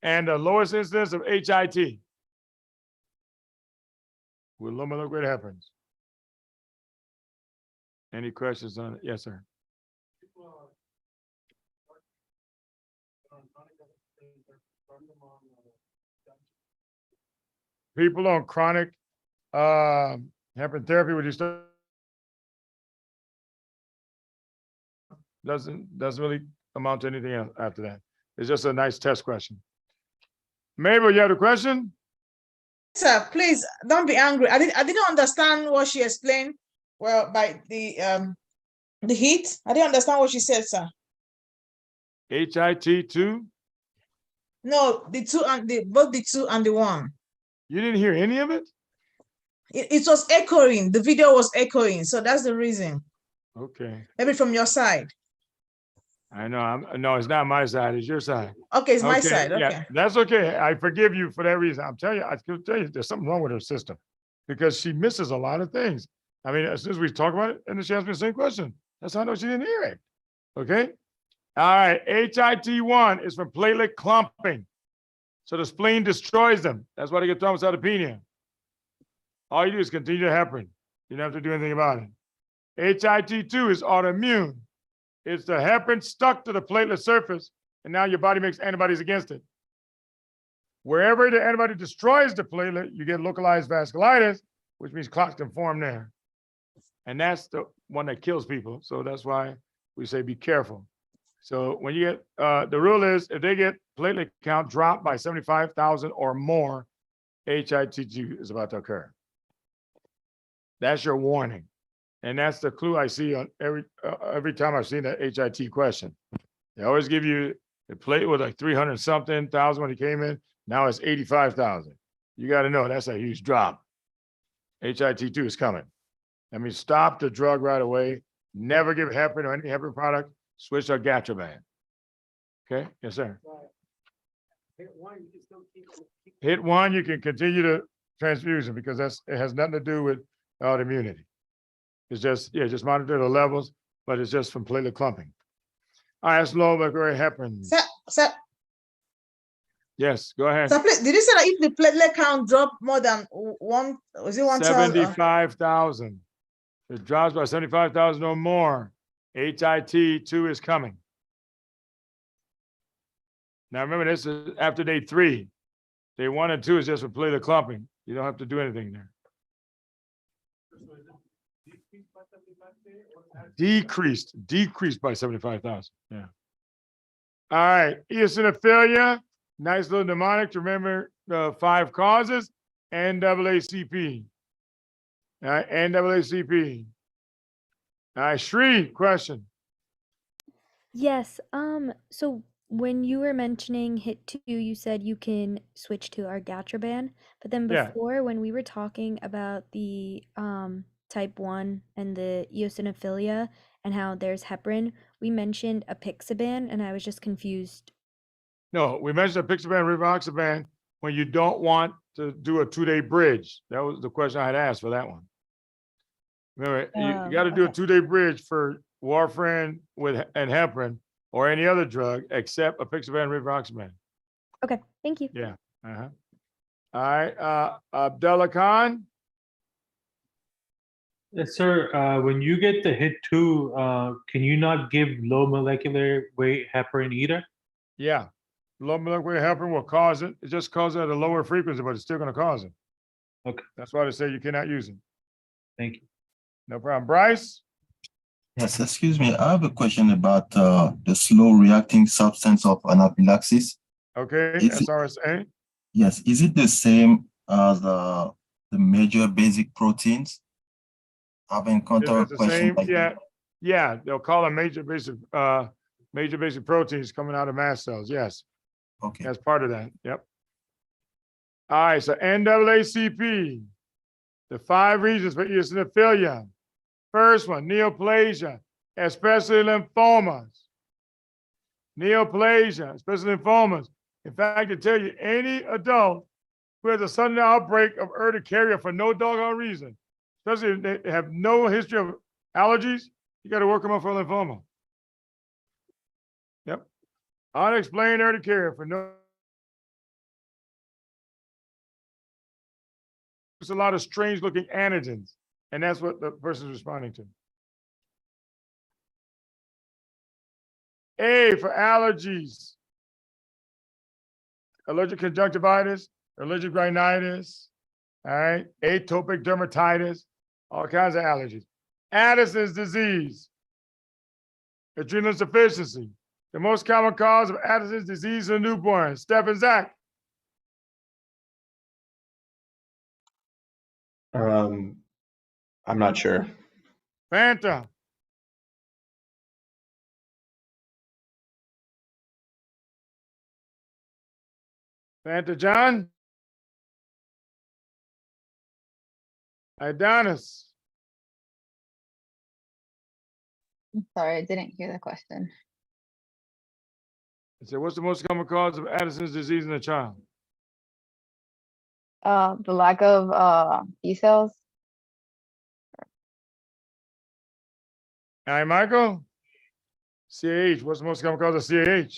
And the lowest incidence of HIT with low molecular weight heparins. Any questions on it? Yes, sir. People on chronic heparin therapy, would you start? Doesn't really amount to anything else after that. It's just a nice test question. Mabel, you have a question? Sir, please don't be angry. I didn't understand what she explained. Well, by the heat, I didn't understand what she said, sir. HIT2? No, the two and both the two and the one. You didn't hear any of it? It was echoing. The video was echoing, so that's the reason. Okay. Maybe from your side. I know. No, it's not my side. It's your side. Okay, it's my Okay, side. Okay. yeah, that's okay. I forgive you for that reason. I'm telling you, I can tell you there's something wrong with her system because she misses a lot of things. I mean, as soon as we talk about it, and then she asked me the same question. That's how I know she didn't hear it. Okay. All right. HIT1 is from platelet clumping. So the spleen destroys them. That's why they get thrombocytopenia. All you do is continue to heparin. You don't have to do anything about it. HIT2 is autoimmune. It's the heparin stuck to the platelet surface, and now your body makes antibodies against it. Wherever the antibody destroys the platelet, you get localized vasculitis, which means clots can form there. And that's the one that kills people. So that's why we say be careful. So when you get, the rule is if they get platelet count dropped by 75,000 or more, HIT2 is about to occur. That's your warning. And that's the clue I see on every time I've seen that HIT question. They always give you the platelet was like 300 something thousand when it came in. Now it's 85,000. You got to know that's a huge drop. HIT2 is coming. That means stop the drug right away. Never give heparin or any heparin product. Switch to gatroban. Okay, yes, sir. Hit one, you can continue to transfusion because it has nothing to do with autoimmunity. It's just, just monitor the levels, but it's just from platelet clumping. All right, that's low molecular heparin. Sir, Yes, go ahead. so please, did you say that if the platelet count drop more than one, was it 1,000? 75,000. If it drops by 75,000 or more, HIT2 is coming. Now remember, this is after day 3. Day 1 and 2 is just for platelet clumping. You don't have to do anything there. Decreased by 75,000. Yeah. All right, eosinophilia, nice little mnemonic to remember the 5 causes. NAACP. All right, NAACP. All right, Shri, question. Yes. So when you were mentioning HIT2, you said you can switch to argatroban, but then Yeah. before when we were talking about the type 1 and the eosinophilia and how there's heparin. We mentioned apixaban, and I was just confused. No, we mentioned apixaban, rivaroxaban when you don't want to do a 2-day bridge. That was the question I had asked for that one. Remember, you got to do a Okay. 2-day bridge for warfarin and heparin or any other drug except apixaban, rivaroxaban. Okay, thank you. Yeah. Uh-huh. All right. Abdullah Khan. Yes, sir. When you get the hit two, can you not give low molecular weight heparin either? Yeah. Low molecular weight heparin will cause it. It just causes it at a lower frequency, but it's still going to cause it. Okay, That's why they say you cannot use it. thank you. No problem. Bryce? Yes, excuse me. I have a question about the slow reacting substance of anaphylaxis. Okay. Is it- SRSA. Yes, is it the same as the major basic proteins? I've Is encountered a it the question same? like Yeah. Yeah. They'll call them major basic proteins coming out of mast cells. Yes. okay. That's part of that. Yep. All right. So NAACP, the 5 reasons for eosinophilia. First one, neoplasia, especially lymphomas. Neoplasia, especially lymphomas. In fact, I tell you, any adult who has a sudden outbreak of urticaria for no doggone reason, especially if they have no history of allergies, you got to work them up for lymphoma. Yep. Unexplained urticaria for no. There's a lot of strange looking antigens, and that's what the person's responding to. A for allergies. Allergic conjunctivitis, allergic rhinitis, all right, atopic dermatitis, all kinds of allergies. Addison's disease, adrenal insufficiency. The most common cause of Addison's disease in newborns. Steph and Zach. I'm not sure. Fanta. Fanta John. Adonis. I'm sorry, I didn't hear the question. I said, what's the most common cause of Addison's disease in a child? The lack of B cells. All right, Michael. CAH. What's the most common cause of CAH?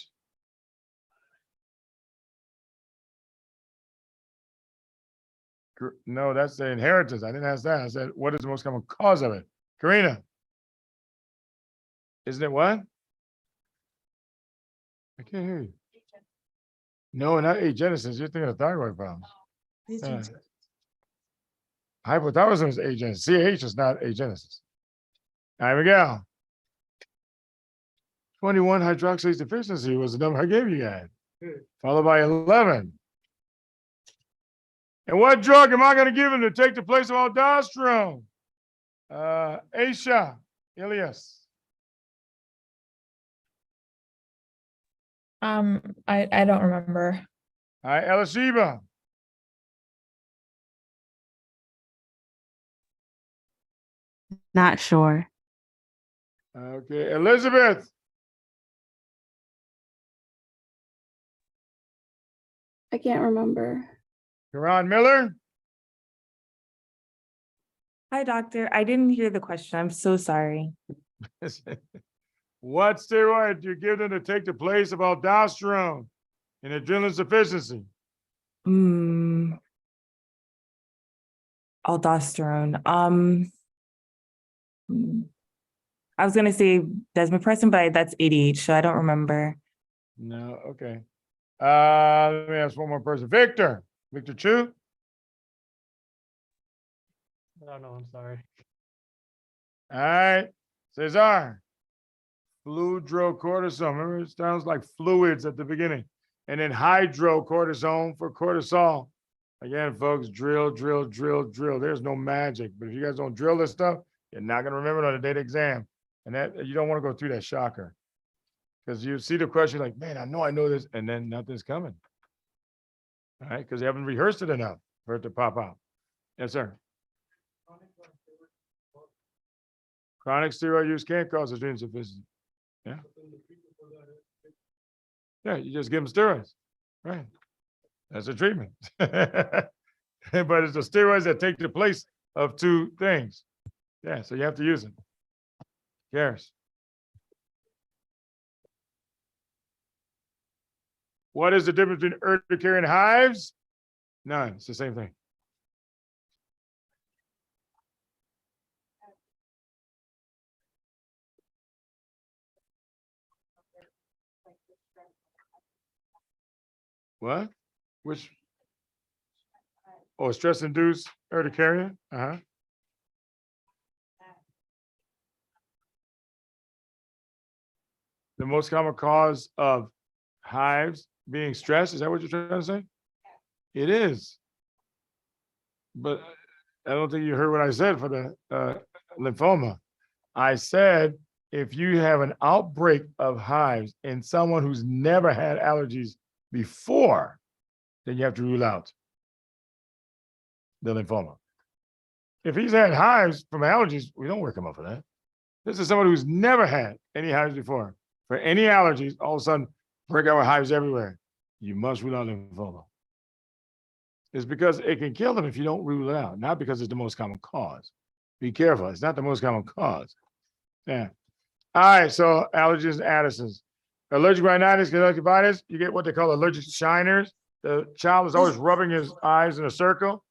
No, that's the inheritance. I didn't ask that. I said, what is the most common cause of it? Karina. Isn't it what? I can't hear you. No, not agenesis. You're thinking of thyroid problems. Hypothyroidism is agenesis. CAH is not agenesis. There we go. 21 hydroxylase deficiency was the number I gave you guys, followed by 11. And what drug am I going to give him to take the place of aldosterone? Aisha, Ilias. I don't remember. All right, Elisheba. Not sure. Okay, Elizabeth. I can't remember. Karan Miller. Hi, doctor. I didn't hear the question. I'm so sorry. What steroid do you give them to take the place of aldosterone in adrenal insufficiency? Aldosterone. I was gonna say desmopressin, but that's ADH, so I don't remember. No, okay. Let me ask one more person. Victor. Victor Chu. I don't know. I'm sorry. All right. Cesar. Fludrocortisone. Remember, it sounds like fluids at the beginning. And then hydrocortisone for cortisol. Again, folks, drill, drill, drill, drill. There's no magic. But if you guys don't drill this stuff, you're not going to remember it on the data exam. And that you don't want to go through that shocker. Because you see the question like, man, I know this, and then nothing's coming. All right, because they haven't rehearsed it enough for it to pop out. Yes, sir. Chronic steroid use can cause adrenal insufficiency. Yeah. Yeah, you just give them steroids. Right. That's a treatment. But it's the steroids that take the place of two things. Yeah, so you have to use them. Yes. What is the difference between urticaria and hives? None. It's the same thing. What? Which? Oh, stress-induced urticaria? Uh-huh. The most common cause of hives being stress, is that what you're trying to say? It is. But I don't think you heard what I said for the lymphoma. I said, if you have an outbreak of hives in someone who's never had allergies before, then you have to rule out the lymphoma. If he's had hives from allergies, we don't work him up for that. This is someone who's never had any hives before. For any allergies, all of a sudden, break out with hives everywhere. You must rule out lymphoma. It's because it can kill them if you don't rule it out, not because it's the most common cause. Be careful. It's not the most common cause. Yeah. All right. So allergies and Addison's. Allergic rhinitis, conjunctivitis, you get what they call allergic shiners. The child is always rubbing his eyes in a circle.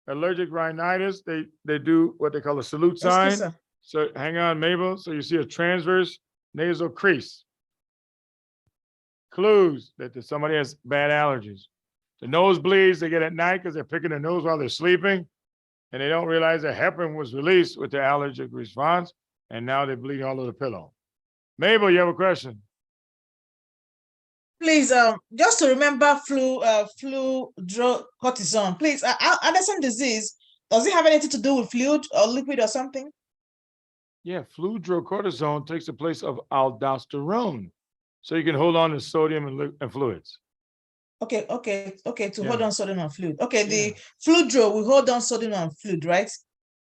Allergic rhinitis, they do what they call a salute sign. Excuse, sir. So hang on, Mabel. So you see a transverse nasal crease. Clues that somebody has bad allergies. The nose bleeds, they get at night because they're picking their nose while they're sleeping. And they don't realize that heparin was released with the allergic response. And now they're bleeding all over the pillow. Mabel, you have a question? Please, just to remember fludrocortisone, please. Addison disease, does it have anything to do with fluid or liquid or something? Yeah, fludrocortisone takes the place of aldosterone. So you can hold on to sodium and fluids. Okay, to Yeah. hold on sodium and fluid. Okay, Yeah. the fludro, we hold on sodium and fluid, right?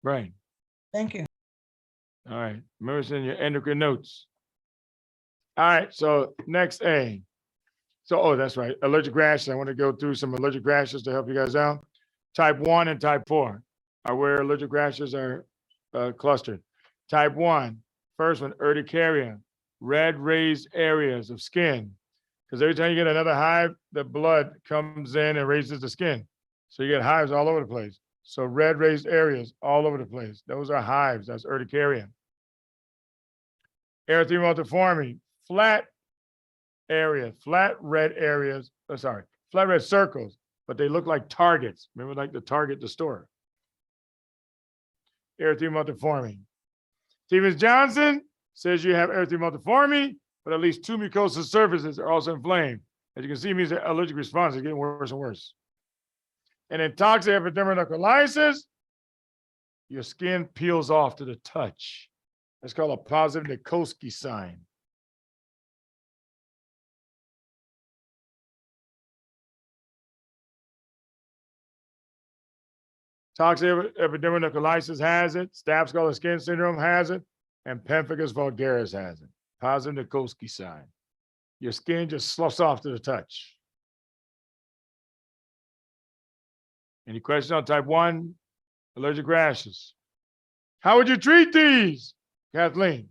Right. Thank you. All right. Remember it's in your endocrine notes. All right. So next A. So, oh, that's right. Allergic rashes. I want to go through some allergic rashes to help you guys out. Type 1 and type 4 are where allergic rashes are clustered. Type 1, first one, urticaria, red raised areas of skin. Because every time you get another hive, the blood comes in and raises the skin. So you get hives all over the place. So red raised areas all over the place. Those are hives. That's urticaria. Erythema multiforme, flat area, flat red areas, flat red circles, but they look like targets. Remember, like the Target, the store. Erythema multiforme. Stevens-Johnson says you have erythema multiforme, but at least 2 mucosal surfaces are also inflamed. As you can see, it means the allergic response is getting worse and worse. And in toxic epidermolysis, your skin peels off to the touch. That's called a positive Leukocytes sign. Toxic epidermolysis has it. Staph scollar skin syndrome has it. And pemphigus vulgaris has it. Positive Leukocytes sign. Your skin just sloughs off to the touch. Any questions on type 1 allergic rashes? How would you treat these, Kathleen?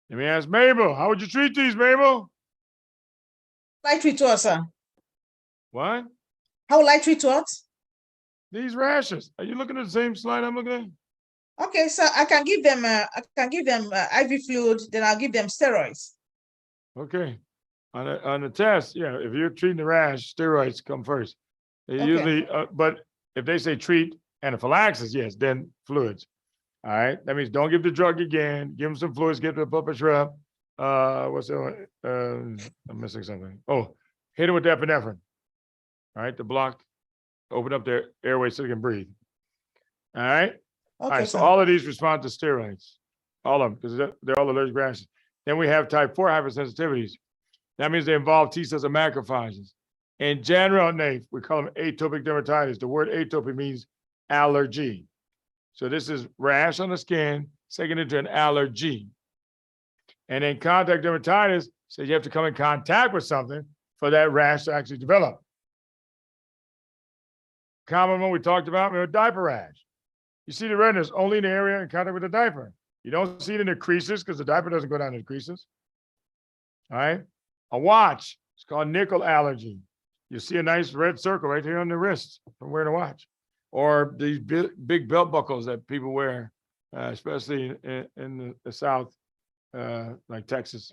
Let me ask Mabel. How would you treat these, Mabel? How will I treat what, sir? What? How will I treat what? These rashes. Are you looking at the same slide I'm looking at? Okay, so I can give them IV fluid, then I'll give them steroids. Okay. On the test, yeah, if you're treating the rash, steroids come first. They Okay. usually, but if they say treat anaphylaxis, yes, then fluids. All right. That means don't give the drug again. Give them some fluids. Get the puppet shrub. What's the one? I'm missing something. Oh, hit them with the epinephrine. All right, to block, open up their airway so they can breathe. All right. All Okay, right. So sir. all of these respond to steroids, all of them, because they're all allergic rashes. Then we have type 4 hypersensitivities. That means they involve T cells and macrophages. In general, Nate, we call them atopic dermatitis. The word atopy means allergy. So this is rash on the skin, taken into an allergy. And then contact dermatitis says you have to come in contact with something for that rash to actually develop. Common one we talked about, diaper rash. You see the redness only in the area in contact with the diaper. You don't see it in the creases because the diaper doesn't go down to the creases. All right. A watch, it's called nickel allergy. You see a nice red circle right here on the wrist from wearing a watch. Or these big belt buckles that people wear, especially in the South, like Texas.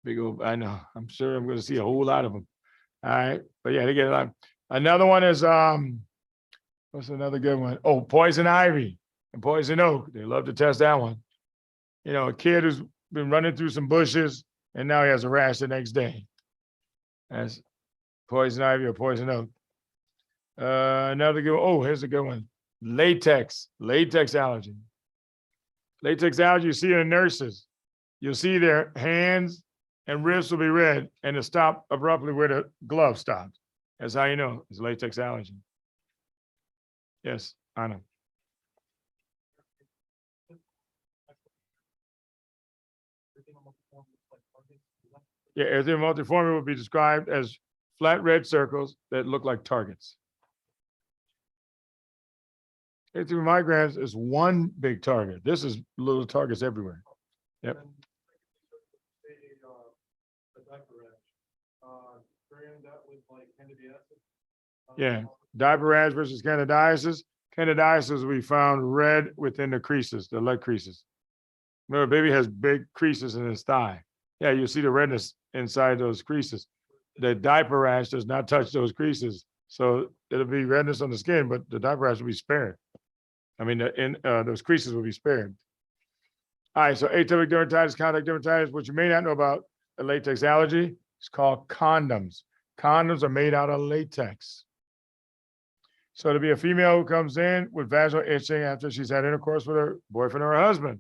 Big old, I know, I'm sure I'm going to see a whole lot of them. All right. But yeah, they get a lot. Another one is, what's another good one? Oh, poison ivy and poison oak. They love to test that one. You know, a kid who's been running through some bushes and now he has a rash the next day. That's poison ivy or poison oak. Another good one. Oh, here's a good one. Latex allergy. Latex allergy, you see it in nurses. You'll see their hands and wrists will be red and it'll stop abruptly where the glove stops. That's how you know it's latex allergy. Yes, Anna. Yeah, erythema multiforme would be described as flat red circles that look like targets. Erythema migrans is one big target. This is little targets everywhere. Yep. Yeah, diaper rash versus candidiasis. Candidiasis we found red within the creases, the leg creases. Remember, baby has big creases in his thigh. Yeah, you see the redness inside those creases. The diaper rash does not touch those creases, so it'll be redness on the skin, but the diaper rash will be spared. I mean, those creases will be spared. All right, so atopic dermatitis, contact dermatitis. What you may not know about a latex allergy is called condoms. Condoms are made out of latex. So to be a female who comes in with vaginal itching after she's had intercourse with her boyfriend or her husband.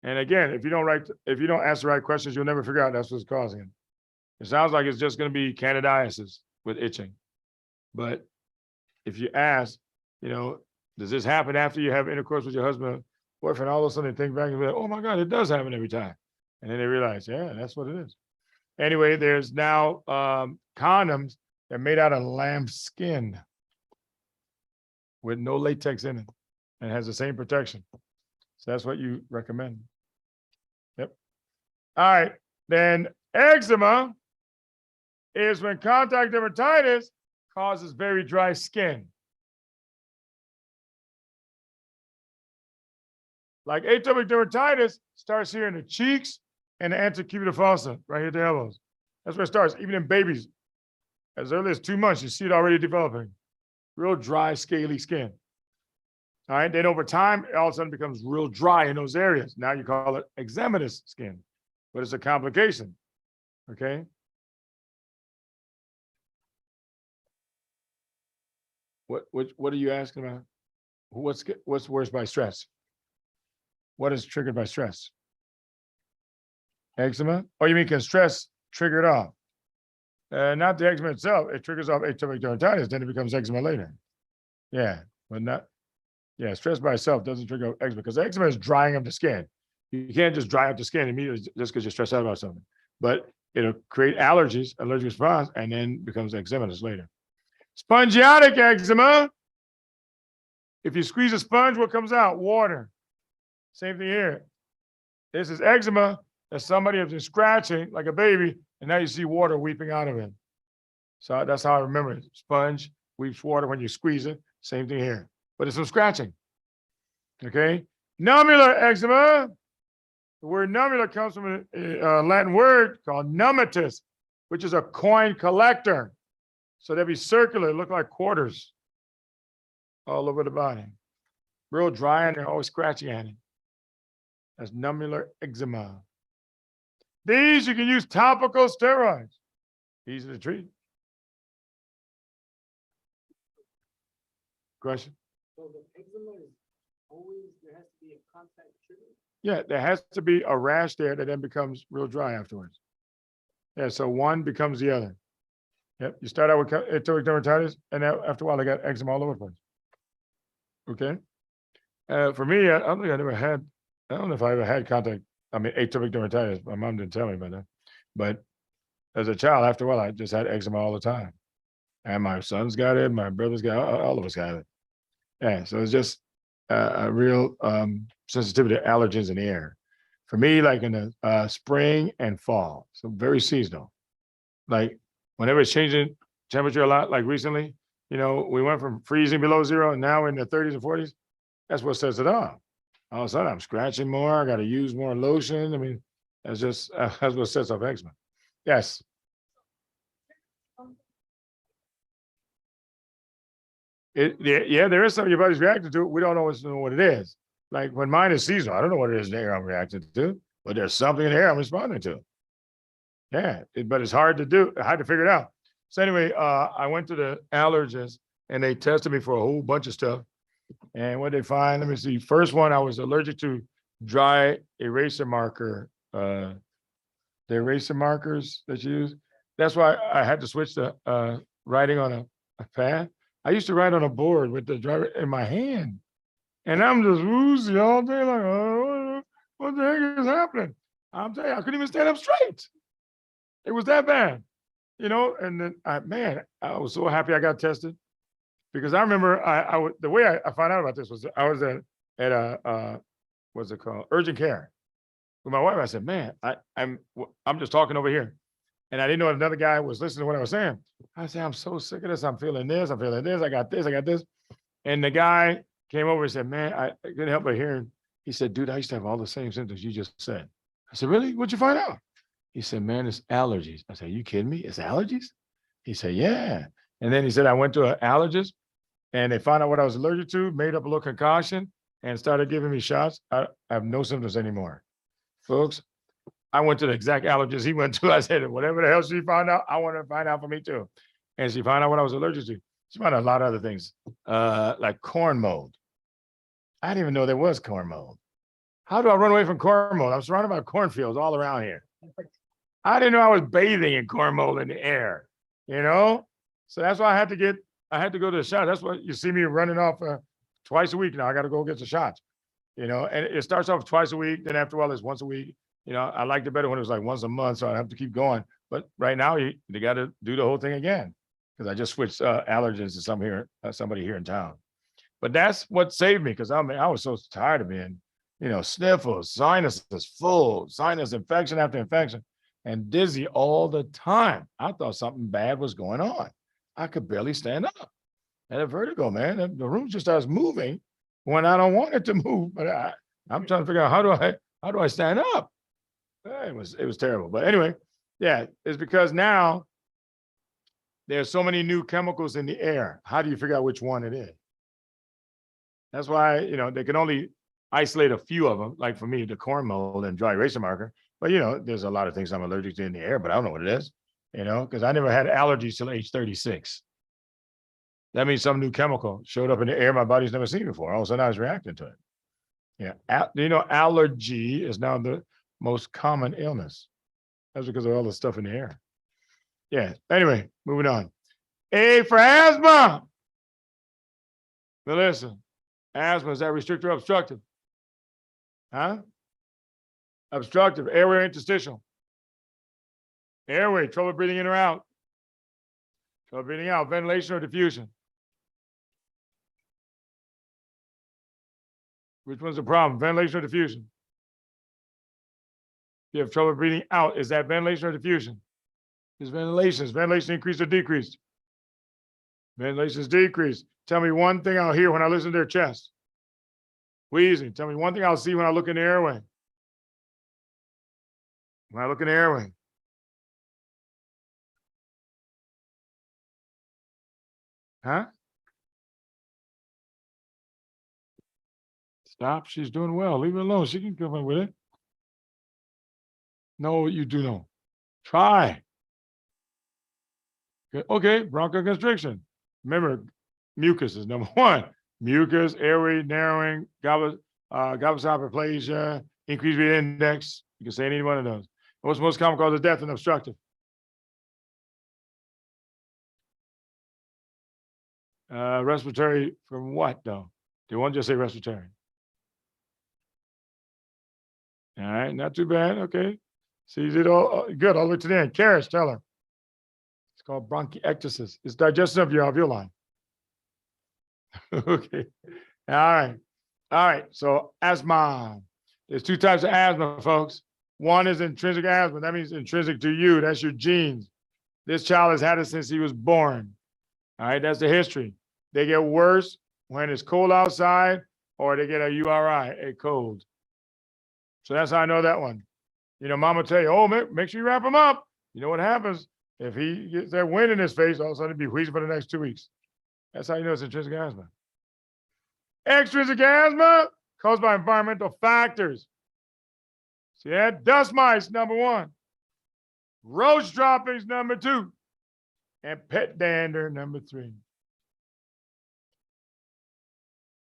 And again, if you don't ask the right questions, you'll never figure out that's what's causing it. It sounds like it's just going to be candidiasis with itching. But if you ask, does this happen after you have intercourse with your husband, boyfriend, all of a sudden they think back and be like, oh my God, it does happen every time. And then they realize, yeah, that's what it is. Anyway, there's now condoms that are made out of lamb skin with no latex in it and has the same protection. So that's what you recommend. Yep. All right. Then eczema is when contact dermatitis causes very dry skin. Like atopic dermatitis starts here in the cheeks and the antecubital fossa, right here at the elbows. That's where it starts. Even in babies, as early as 2 months, you see it already developing. Real dry, scaly skin. All right, then over time, it all of a sudden becomes real dry in those areas. Now you call it eczematous skin, but it's a complication, okay? What are you asking about? What's worse by stress? What is triggered by stress? Eczema? Oh, you mean can stress trigger it off? Not the eczema itself. It triggers off atopic dermatitis, then it becomes eczema later. Yeah, but not. Yeah, stress by itself doesn't trigger eczema because eczema is drying up the skin. You can't just dry up the skin immediately just because you're stressed out about something. But it'll create allergies, allergic response, and then becomes eczematous later. Spongiatic eczema. If you squeeze a sponge, what comes out? Water. Same thing here. This is eczema that somebody has been scratching like a baby, and now you see water weeping out of it. So that's how I remember it. Sponge weeps water when you squeeze it. Same thing here. But it's from scratching. Okay. Nummular eczema. The word nummular comes from a Latin word called nummitus, which is a coin collector. So they'll be circular, look like quarters all over the body. Real dry, and they're always scratching at it. That's nummular eczema. These you can use topical steroids. Easy to treat. Question? So the eczema is always, there has to be a contact trigger? Yeah, there has to be a rash there that then becomes real dry afterwards. Yeah, so one becomes the other. Yep, you start out with atopic dermatitis, and after a while, I got eczema all over the place. Okay. For me, I don't think I never had. I don't know if I ever had atopic dermatitis. My mom didn't tell me about that. But as a child, after a while, I just had eczema all the time. And my sons got it, my brothers got it, all of us got it. Yeah, so it's just a real sensitivity to allergens in the air. For me, like in the spring and fall, so very seasonal. Like whenever it's changing temperature a lot, like recently, we went from freezing below zero and now we're in the 30s and 40s. That's what sets it off. All of a sudden, I'm scratching more. I got to use more lotion. I mean, that's what sets off eczema. Yes. Yeah, there is something your body's reacting to. We don't always know what it is. Like when mine is seasonal, I don't know what it is in the air I'm reacting to, but there's something in the air I'm responding to. Yeah, but it's hard to figure it out. So anyway, I went to the allergist and they tested me for a whole bunch of stuff. And what they find, let me see. First one, I was allergic to dry eraser marker, the eraser markers that you use. That's why I had to switch to writing on a pad. I used to write on a board with the driver in my hand. And I'm just woozy all day, like, oh, what the heck is happening? I'm telling you, I couldn't even stand up straight. It was that bad, and then I was so happy I got tested because I remember the way I found out about this was I was at a what's it called? Urgent care with my wife. I said, man, I'm just talking over here. And I didn't know if another guy was listening to what I was saying. I said, I'm so sick of this. I'm feeling this. I got this. And the guy came over and said, man, I couldn't help but hearing. He said, dude, I used to have all the same symptoms you just said. I said, really? What'd you find out? He said, man, it's allergies. I said, you kidding me? It's allergies? He said, yeah. And then he said, I went to an allergist and they found out what I was allergic to, made up a little concoction and started giving me shots. I have no symptoms anymore. Folks, I went to the exact allergist he went to. I said, whatever the hell she found out, I want to find out for me too. And she found out what I was allergic to. She found out a lot of other things, like corn mold. I didn't even know there was corn mold. How do I run away from corn mold? I'm surrounded by cornfields all around here. I didn't know I was bathing in corn mold in the air, So that's why I had to go to the shot. That's why you see me running off twice a week now. I got to go get the shots, and it starts off twice a week. Then after a while, it's once a week. I liked it better when it was like once a month, so I have to keep going. But right now, they got to do the whole thing again because I just switched allergens to somebody here in town. But that's what saved me because I was so tired of being, sniffles, sinuses full, sinus infection after infection, and dizzy all the time. I thought something bad was going on. I could barely stand up. I had a vertigo, man. The room just starts moving when I don't want it to move. But I'm trying to figure out how do I stand up? It was terrible. But anyway, yeah, it's because now there's so many new chemicals in the air. How do you figure out which one it is? That's why, they can only isolate a few of them, like for me, the corn mold and dry eraser marker. But, there's a lot of things I'm allergic to in the air, but I don't know what it is, because I never had allergies till age 36. That means some new chemical showed up in the air my body's never seen before. All of a sudden I was reacting to it. Yeah. Allergy is now the most common illness. That's because of all the stuff in the air. Yeah. Anyway, moving on. A for asthma. Now listen, asthma, is that restrictive or obstructive? Huh? Obstructive, airway or interstitial? Airway, trouble breathing in or out? Trouble breathing out, ventilation or diffusion? Which one's the problem, ventilation or diffusion? You have trouble breathing out, is that ventilation or diffusion? Is ventilation increased or decreased? Ventilation is decreased. Tell me one thing I'll hear when I listen to their chest. Wheezing. Tell me one thing I'll see when I look in the airway. When I look in the airway. Huh? Stop. She's doing well. Leave her alone. She can come in with it. No, you do know. Try. Okay, bronchoconstriction. Remember, mucus is number one. Mucus, airway narrowing, goblet hyperplasia, increased breathing index. You can say any one of those. What's the most common cause of death in obstructive? Respiratory from what though? They won't just say respiratory. All right, not too bad. Okay. So you did all good all the way to the end. Karis, tell her. It's called bronchiectasis. It's digestion of your alveoli. Okay. All right. All right. So asthma. There's two types of asthma, folks. One is intrinsic asthma. That means intrinsic to you. That's your genes. This child has had it since he was born. All right. That's the history. They get worse when it's cold outside or they get a URI, a cold. So that's how I know that one. You know, mama tell you, oh, make sure you wrap him up. You know what happens? If he gets that wind in his face, all of a sudden he'll be wheezing for the next 2 weeks. That's how you know it's intrinsic asthma. Extrinsic asthma caused by environmental factors. See that? Dust mites, number one. Roach droppings, number two. And pet dander, number three.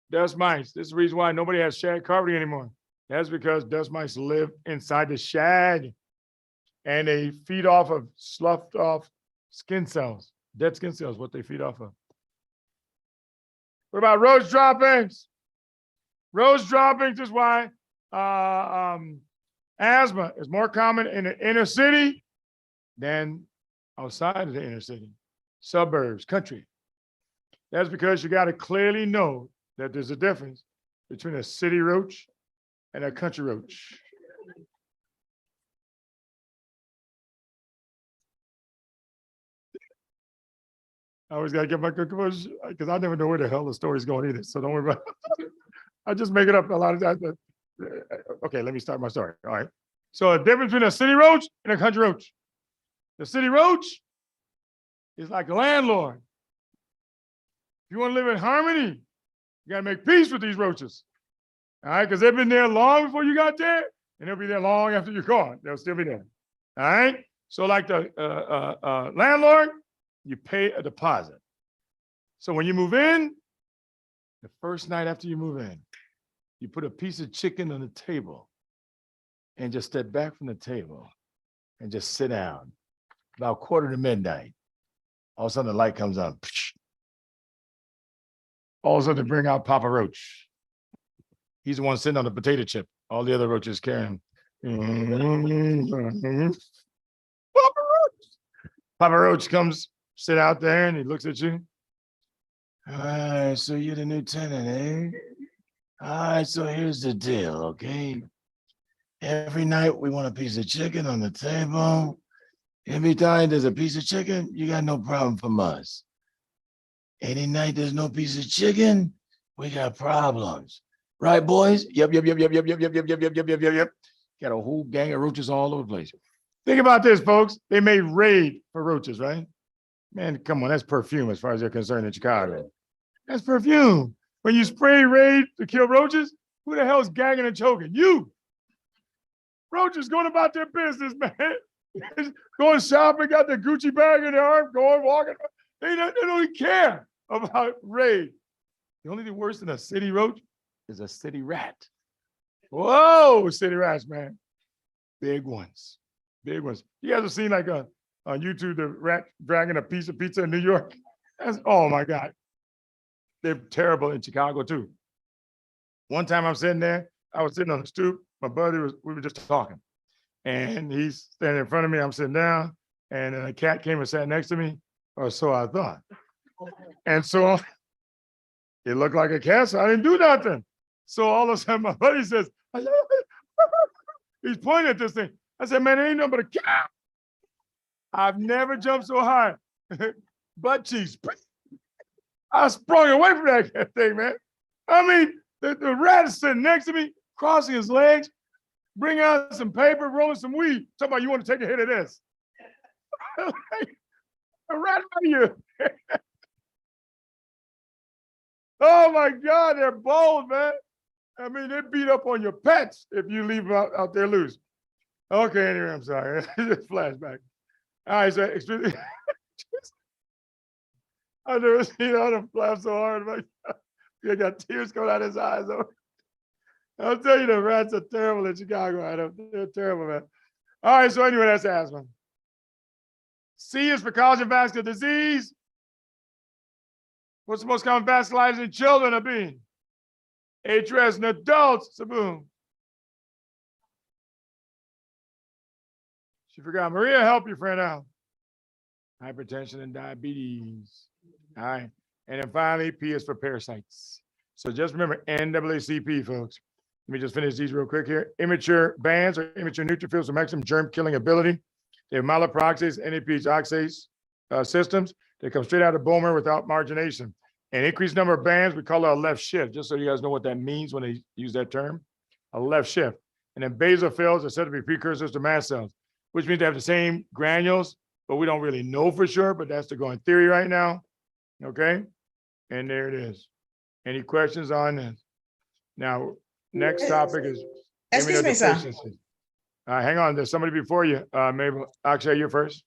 Dust mites. This is the reason why nobody has shag carpeting anymore. That's because dust mites live inside the shag and they feed off of sloughed off skin cells, dead skin cells, what they feed off of. What about roach droppings? Roach droppings is why asthma is more common in the inner city than outside of the inner city, suburbs, country. That's because you got to clearly know that there's a difference between a city roach and a country roach. I always got to get my composure because I never know where the hell the story's going either. So don't worry about it. I just make it up a lot of times. Okay, let me start my story. All right. So a difference between a city roach and a country roach. The city roach is like a landlord. If you want to live in harmony, you got to make peace with these roaches. All right, because they've been there long before you got there, and they'll be there long after you're gone. They'll still be there. All right. So like the landlord, you pay a deposit. So when you move in, the first night after you move in, you put a piece of chicken on the table and just step back from the table and just sit down. About 1:45. All of a sudden the light comes on. All of a sudden they bring out Papa Roach. He's the one sitting on the potato chip. All the other roaches carrying. Papa Roach. Papa Roach comes, sit out there, and he looks at you. All right, so you're the new tenant, eh? All right, so here's the deal, okay? Every night we want a piece of chicken on the table. Every time there's a piece of chicken, you got no problem from us. Any night there's no piece of chicken, we got problems. Right, boys? Yep. Got a whole gang of roaches all over the place. Think about this, folks. They made Raid for roaches, right? Man, come on, that's perfume as far as they're concerned in Chicago. That's perfume. When you spray Raid to kill roaches, who the hell is gagging and choking? You. Roaches going about their business, man. Going shopping, got their Gucci bag in their arm, going walking. They don't even care about Raid. The only thing worse than a city roach is a city rat. Whoa, city rats, man. Big ones. Big ones. You guys have seen like on YouTube, the rat dragging a piece of pizza in New York? Oh my God. They're terrible in Chicago too. One time I'm sitting there, I was sitting on the stoop. My buddy we were just talking. And he's standing in front of me, I'm sitting down, and then a cat came and sat next to me, or so I thought. And so it looked like a cat, so I didn't do nothing. So all of a sudden my buddy says, he's pointing at this thing. I said, man, it ain't nothing but a cat. I've never jumped so high. Butt cheeks. I sprung away from that thing, man. I mean, the rat is sitting next to me, crossing his legs, bring out some paper, rolling some weed. Talking about, you want to take a hit of this? A rat out of you. Oh my God, they're bold, man. I mean, they beat up on your pets if you leave them out there loose. Okay, anyway, I'm sorry. Just flashback. All right, so I've never seen Adam laugh so hard. He got tears coming out of his eyes. I'll tell you, the rats are terrible in Chicago, Adam. They're terrible, man. All right, so anyway, that's asthma. C is for cardiovascular disease. What's the most common vasculitis in children, Abin? HRS in adults, Saboom. She forgot. Maria, help your friend out. Hypertension and diabetes. All right. And then finally, P is for parasites. So just remember NAACP, folks. Let me just finish these real quick here. Immature bands or immature neutrophils with maximum germ killing ability. They have malaproxase, NAPH oxidase systems. They come straight out of bone marrow without margination. An increased number of bands, we call it a left shift, just so you guys know what that means when they use that term, a left shift. And then basophils are said to be precursors to mast cells, which means they have the same granules, but we don't really know for sure, but that's the going theory right now. Okay. And there it is. Any questions on this? Now, next topic is Excuse me, sir. immunodeficiency. Hang on, there's somebody before you. Mabel, Akshay, you're first.